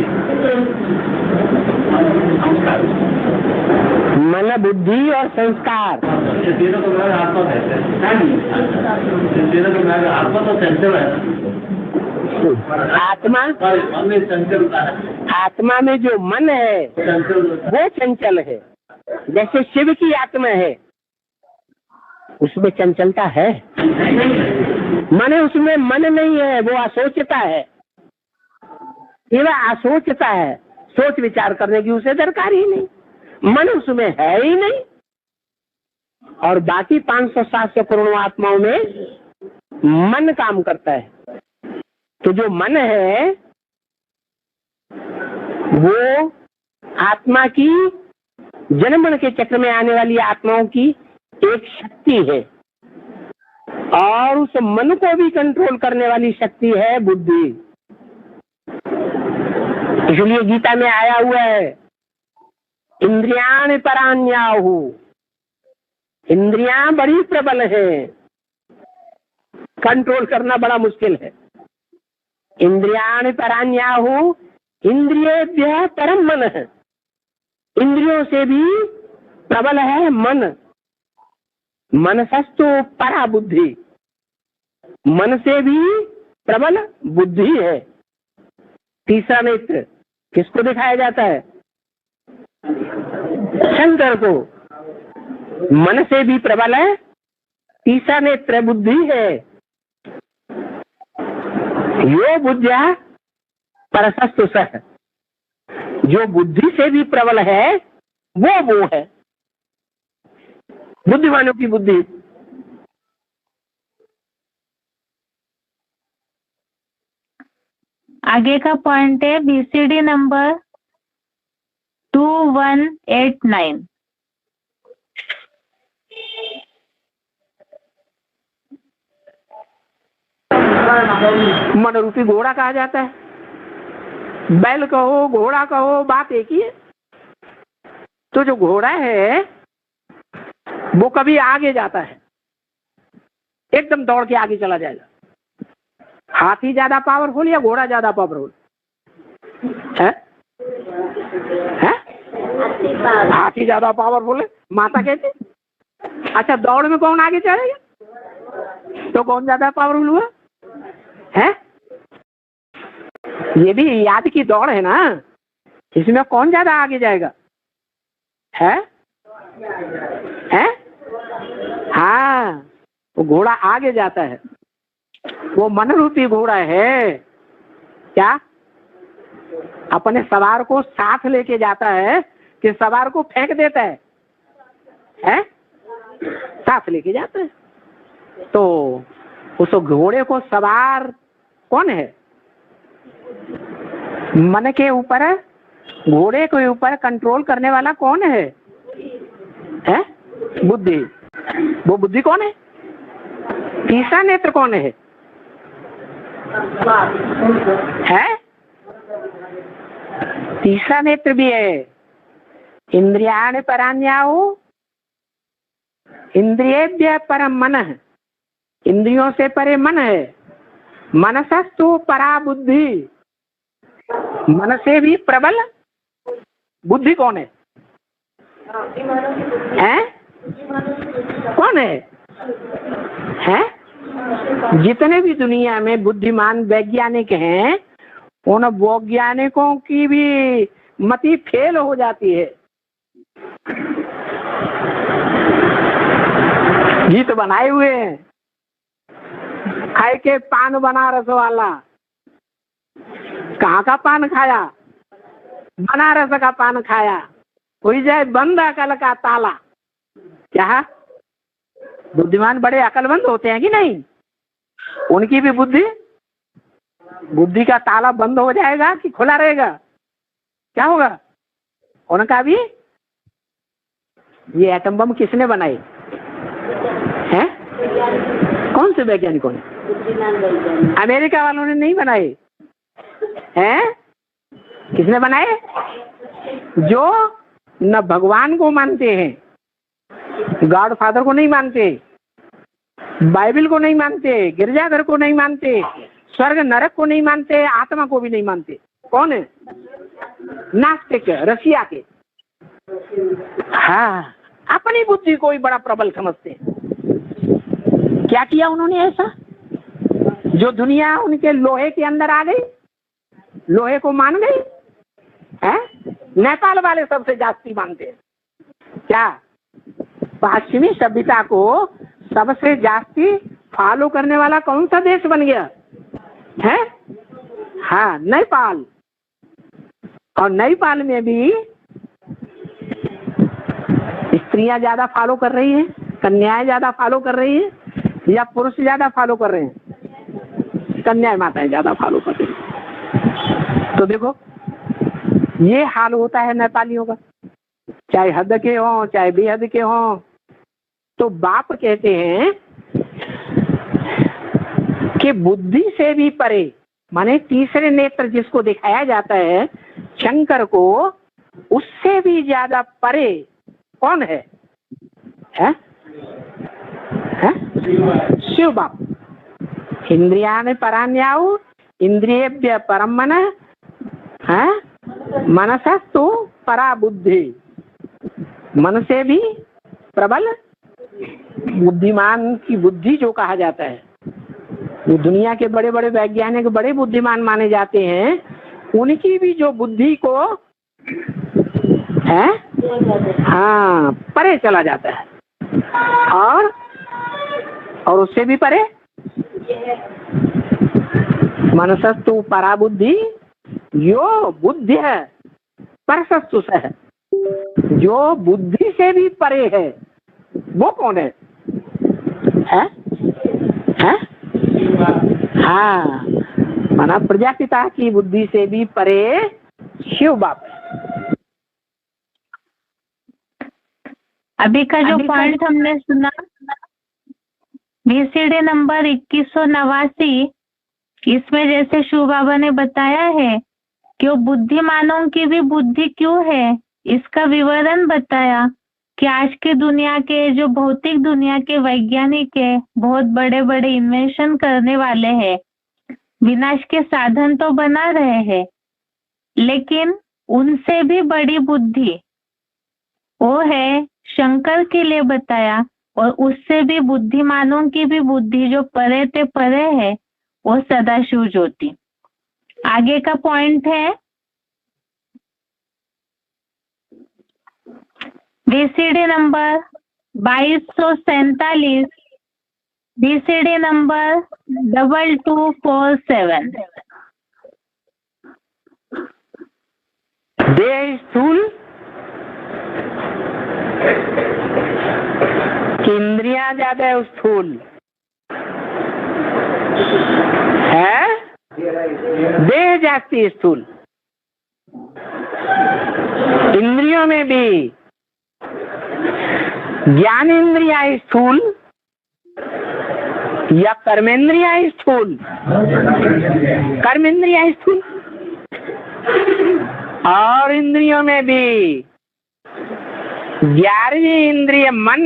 मन बुद्धि और संस्कार, ये तीनों को मेरा आत्मा कहते हैं। तीनों को मेरा आत्मा तो चंचल है। आत्मा, मन में चंचलता है। आत्मा में जो मन है वो चंचल है। जैसे शिव की आत्मा है, उसमें चंचलता है, मन उसमें मन नहीं है, वो असोचता है। केवल असोचता है, सोच विचार करने की उसे दरकार ही नहीं, मन उसमें है ही नहीं। और बाकी 500-700 करोड़ आत्माओं में मन काम करता है। तो जो मन है वो आत्मा की जन्म मरण के चक्र में आने वाली आत्माओं की एक शक्ति है, और उस मन को भी कंट्रोल करने वाली शक्ति है बुद्धि। इसलिए गीता में आया हुआ है, इंद्रियाणि परान्याहु, इंद्रियां बड़ी प्रबल है, कंट्रोल करना बड़ा मुश्किल है। इंद्रियाणि पराण्याहु इंद्रियेभ्यः परम मन है। इंद्रियों से भी प्रबल है मन। मनसस्तु परा बुद्धि, मन से भी प्रबल बुद्धि है। तीसरा नेत्र किसको दिखाया जाता है? शंकर को। मन से भी प्रबल है, तीसरा नेत्र बुद्धि है। यो बुद्धिया परसस्तु सह, जो बुद्धि से भी प्रबल है वो है बुद्धिमानों की बुद्धि। आगे का पॉइंट है BCD नंबर 2189। मन रूपी घोड़ा कहा जाता है। बैल कहो, घोड़ा कहो, बात एक ही है। तो जो घोड़ा है वो कभी आगे जाता है, एकदम दौड़ के आगे चला जाएगा। हाथी ज्यादा पावरफुल या घोड़ा ज्यादा पावरफुल है? हाथी ज्यादा पावरफुल है, माता कहते। अच्छा, दौड़ में कौन आगे चलेगा? तो कौन ज्यादा पावरफुल हुआ है? ये भी याद की दौड़ है ना, इसमें कौन ज्यादा आगे जाएगा? है? हाँ, वो घोड़ा आगे जाता है। वो मन रूपी घोड़ा है, क्या अपने सवार को साथ लेके जाता है कि सवार को फेंक देता है? साथ लेके जाता है। तो उस घोड़े को सवार कौन है? मन के ऊपर, घोड़े के ऊपर कंट्रोल करने वाला कौन है? बुद्धि। वो बुद्धि कौन है? तीसरा नेत्र कौन है? तीसरा नेत्र भी है। इंद्रियाणि पराण्याहु इंद्रियेभ्यः परम मन है। इंद्रियों से परे मन है। मनसस्तु परा बुद्धि, मन से भी प्रबल बुद्धि कौन है? कौन है? जितने भी दुनिया में बुद्धिमान वैज्ञानिक हैं, उन वैज्ञानिकों की भी मति फेल हो जाती है। गीत बनाए हुए हैं, खाए के पान बनारस वाला। कहाँ का पान खाया? बनारस का पान खाया। कोई जाए बंद अकल का ताला। क्या बुद्धिमान बड़े अकलमंद होते हैं कि नहीं? उनकी भी बुद्धि का ताला बंद हो जाएगा कि खुला रहेगा? क्या होगा उनका भी? ये एटम बम किसने बनाए हैं? कौन से वैज्ञानिकों ने? अमेरिका वालों ने नहीं बनाए हैं? किसने बनाए? जो न भगवान को मानते हैं, गॉड फादर को नहीं मानते, बाइबल को नहीं मानते, गिरजाघर को नहीं मानते, स्वर्ग नरक को नहीं मानते, आत्मा को भी नहीं मानते। कौन है? नास्तिक, रशिया के। हाँ, अपनी बुद्धि को ही बड़ा प्रबल समझते हैं। क्या किया उन्होंने ऐसा? जो दुनिया उनके लोहे के अंदर आ गई, लोहे को मान गई है। नेपाल वाले सबसे जास्ती मानते हैं। क्या पश्चिमी सभ्यता को सबसे जास्ती फॉलो करने वाला कौन सा देश बन गया है? हाँ, नेपाल। और नेपाल में भी स्त्रियां ज्यादा फॉलो कर रही हैं, कन्याएं ज्यादा फॉलो कर रही हैं, या पुरुष ज्यादा फॉलो कर रहे हैं? कन्याएं माताएं ज्यादा फॉलो कर रही हैं। तो देखो, ये हाल होता है नेपालियों का, चाहे हद के हों चाहे बेहद के हों। तो बाप कहते हैं कि बुद्धि से भी परे, माने तीसरे नेत्र जिसको दिखाया जाता है शंकर को, उससे भी ज्यादा परे कौन है? है? शिव बाप। इंद्रियाणि पराण्याहु इंद्रियेभ्य परम मन है, मनसस्तु परा बुद्धि। मन से भी प्रबल बुद्धिमान की बुद्धि जो कहा जाता है, जो दुनिया के बड़े बड़े वैज्ञानिक बड़े बुद्धिमान माने जाते हैं, उनकी भी जो बुद्धि को है हाँ परे चला जाता है, और उससे भी परे मनसस्तु परा बुद्धि यो बुद्धि है परसस्तु है, जो बुद्धि से भी परे है वो कौन है? है? हाँ, माना प्रजापिता की बुद्धि से भी परे शिव बाप है। अभी का जो पॉइंट हमने सुना VCD नंबर 2189, इसमें जैसे शिव बाबा ने बताया है कि वो बुद्धिमानों की भी बुद्धि क्यों है, इसका विवरण बताया कि आज के दुनिया के जो भौतिक दुनिया के वैज्ञानिक है, बहुत बड़े बड़े इन्वेंशन करने वाले हैं, विनाश के साधन तो बना रहे हैं, लेकिन उनसे भी बड़ी बुद्धि वो है शंकर के लिए बताया, और उससे भी बुद्धिमानों की भी बुद्धि जो परे ते परे है वो सदाशिव ज्योति। आगे का पॉइंट है VCD नंबर 2247, VCD नंबर 2247। देह स्थूल इंद्रियां ज्यादा है स्थूल है, देह जाती स्थूल। इंद्रियों में भी ज्ञान इंद्रिया स्थूल या कर्मेंद्रिया स्थूल? कर्मेंद्रिया स्थूल। और इंद्रियों में भी 11वीं इंद्रिय मन,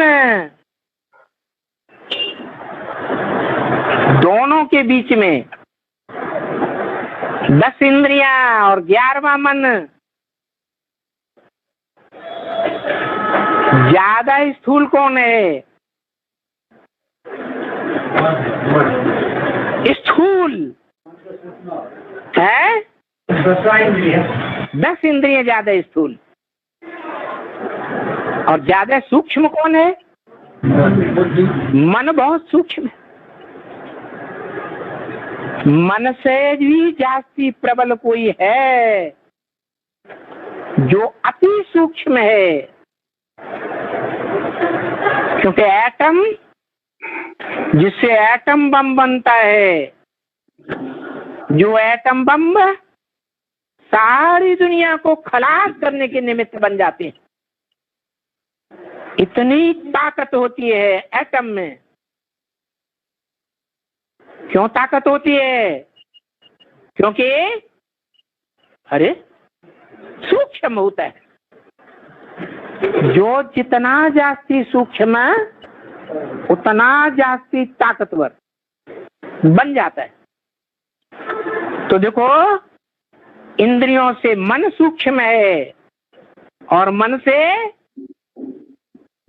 दोनों के बीच में 10 इंद्रियां और 11वां मन, ज्यादा स्थूल कौन है? स्थूल है 10 इंद्रियां ज्यादा स्थूल, और ज्यादा सूक्ष्म कौन है? मन बहुत सूक्ष्म है। मन से भी जास्ती प्रबल कोई है जो अति सूक्ष्म है, क्योंकि एटम, जिससे एटम बम बनता है, जो एटम बम सारी दुनिया को खलास करने के निमित्त बन जाते हैं। इतनी ताकत होती है एटम में। क्यों ताकत होती है? क्योंकि अरे सूक्ष्म होता है। जो जितना जास्ती सूक्ष्म उतना जास्ती ताकतवर बन जाता है। तो देखो, इंद्रियों से मन सूक्ष्म है और मन से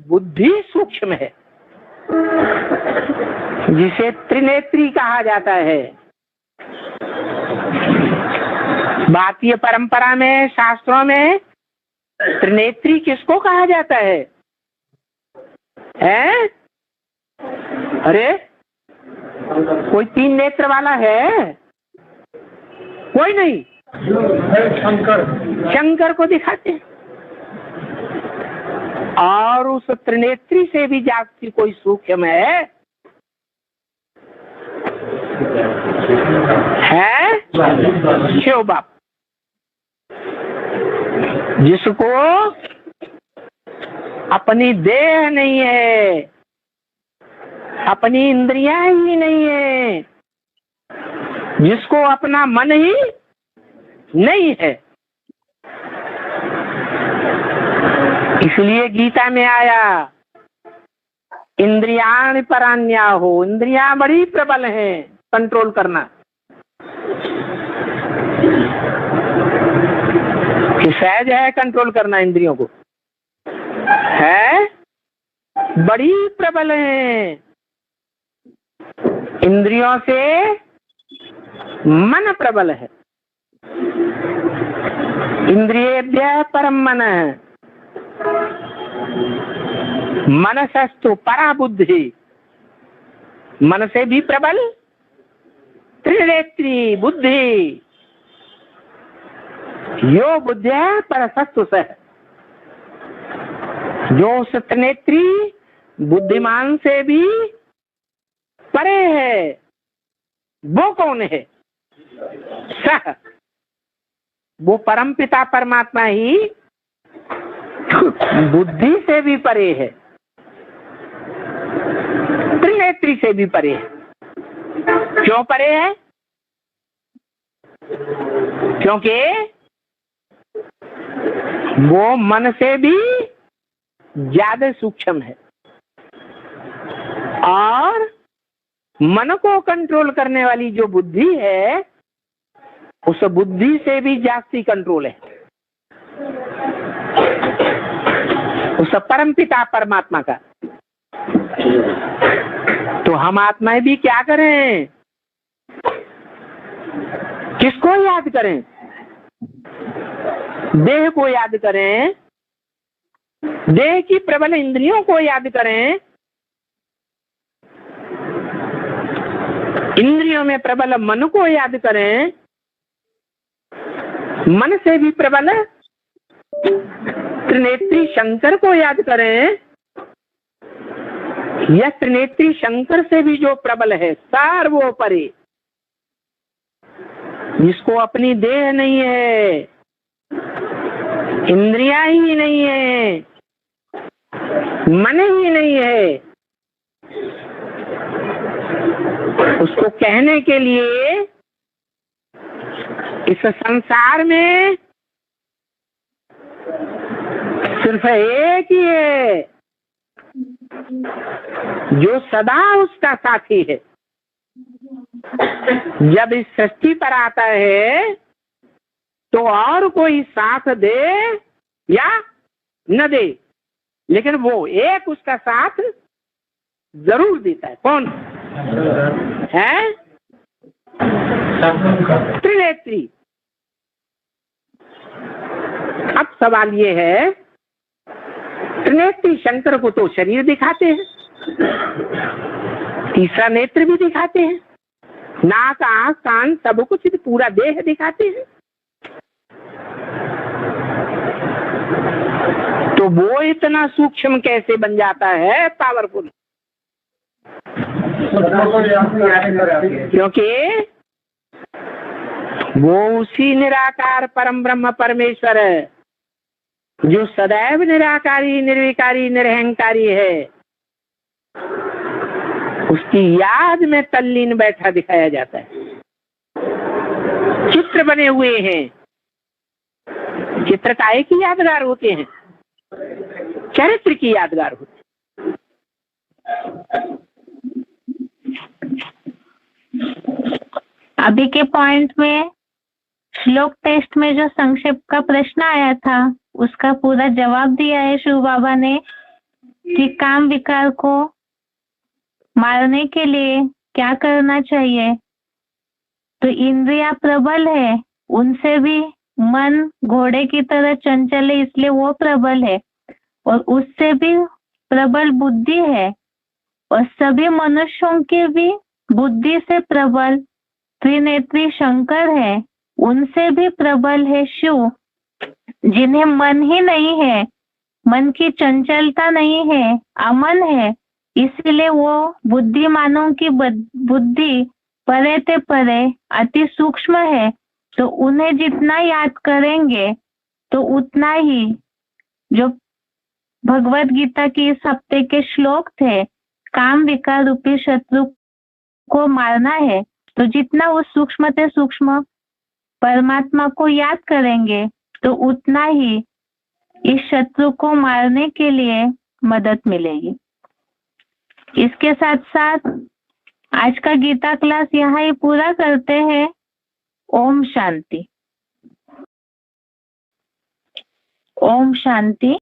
बुद्धि सूक्ष्म है, जिसे त्रिनेत्री कहा जाता है। भारतीय परंपरा में, शास्त्रों में त्रिनेत्री किसको कहा जाता है? हैं? अरे कोई 3 नेत्र वाला है? कोई नहीं। शंकर को दिखाते हैं। और उस त्रिनेत्री से भी जास्ती कोई सूक्ष्म है शिव बाप, जिसको अपनी देह नहीं है, अपनी इंद्रियां ही नहीं है, जिसको अपना मन ही नहीं है। इसलिए गीता में आया, इंद्रियाणि परान्या हो, इंद्रियां बड़ी प्रबल हैं कंट्रोल करना। कि सहज है कंट्रोल करना इंद्रियों को? है, बड़ी प्रबल है। इंद्रियों से मन प्रबल है। इंद्रियेभ्यः परम मन, मनसस्तु परा बुद्धि, मन से भी प्रबल त्रिनेत्री बुद्धि। यो बुद्धिया परसस्तु सह, जो उस त्रिनेत्री बुद्धिमान से भी परे है, वो कौन है? सह, वो परमपिता परमात्मा ही बुद्धि से भी परे है, त्रिनेत्री से भी परे है। क्यों परे है? क्योंकि वो मन से भी ज्यादा सूक्ष्म है और मन को कंट्रोल करने वाली जो बुद्धि है, उस बुद्धि से भी जास्ती कंट्रोल है उस परमपिता परमात्मा का। तो हम आत्माएं भी क्या करें? किसको याद करें? देह को याद करें, देह की प्रबल इंद्रियों को याद करें, इंद्रियों में प्रबल मन को याद करें, मन से भी प्रबल त्रिनेत्री शंकर को याद करें, यह त्रिनेत्री शंकर से भी जो प्रबल है सर्वोपरि, जिसको अपनी देह नहीं है, इंद्रियां ही नहीं है, मन ही नहीं है, उसको कहने के लिए इस संसार में सिर्फ एक ही है जो सदा उसका साथी है। जब इस सृष्टि पर आता है तो और कोई साथ दे या न दे, लेकिन वो एक उसका साथ जरूर देता है। कौन है? त्रिनेत्री। अब सवाल ये है, त्रिनेत्री शंकर को तो शरीर दिखाते हैं, तीसरा नेत्र भी दिखाते हैं, नाक आंख कान सब कुछ पूरा देह दिखाते हैं, तो वो इतना सूक्ष्म कैसे बन जाता है पावरफुल? क्योंकि वो उसी निराकार परम ब्रह्म परमेश्वर है जो सदैव निराकारी निर्विकारी निरहंकारी है, उसकी याद में तल्लीन बैठा दिखाया जाता है। चित्र बने हुए हैं, चित्र काहे की यादगार होते हैं? चरित्र की यादगार होते हैं। अभी के पॉइंट में श्लोक टेस्ट में जो संक्षेप का प्रश्न आया था उसका पूरा जवाब दिया है शिव बाबा ने कि काम विकार को मारने के लिए क्या करना चाहिए। तो इंद्रियां प्रबल है, उनसे भी मन घोड़े की तरह चंचल है, इसलिए वो प्रबल है, और उससे भी प्रबल बुद्धि है, और सभी मनुष्यों की भी बुद्धि से प्रबल त्रिनेत्री शंकर है, उनसे भी प्रबल है शिव, जिन्हें मन ही नहीं है, मन की चंचलता नहीं है, अमन है, इसलिए वो बुद्धिमानों की बुद्धि परे ते परे अति सूक्ष्म है। तो उन्हें जितना याद करेंगे तो उतना ही, जो भगवत गीता की इस हफ्ते के श्लोक थे, काम विकार रूपी शत्रु को मारना है, तो जितना उस सूक्ष्म से सूक्ष्म परमात्मा को याद करेंगे तो उतना ही इस शत्रु को मारने के लिए मदद मिलेगी। इसके साथ साथ आज का गीता क्लास यहाँ ही पूरा करते हैं। ओम शांति। ओम शांति।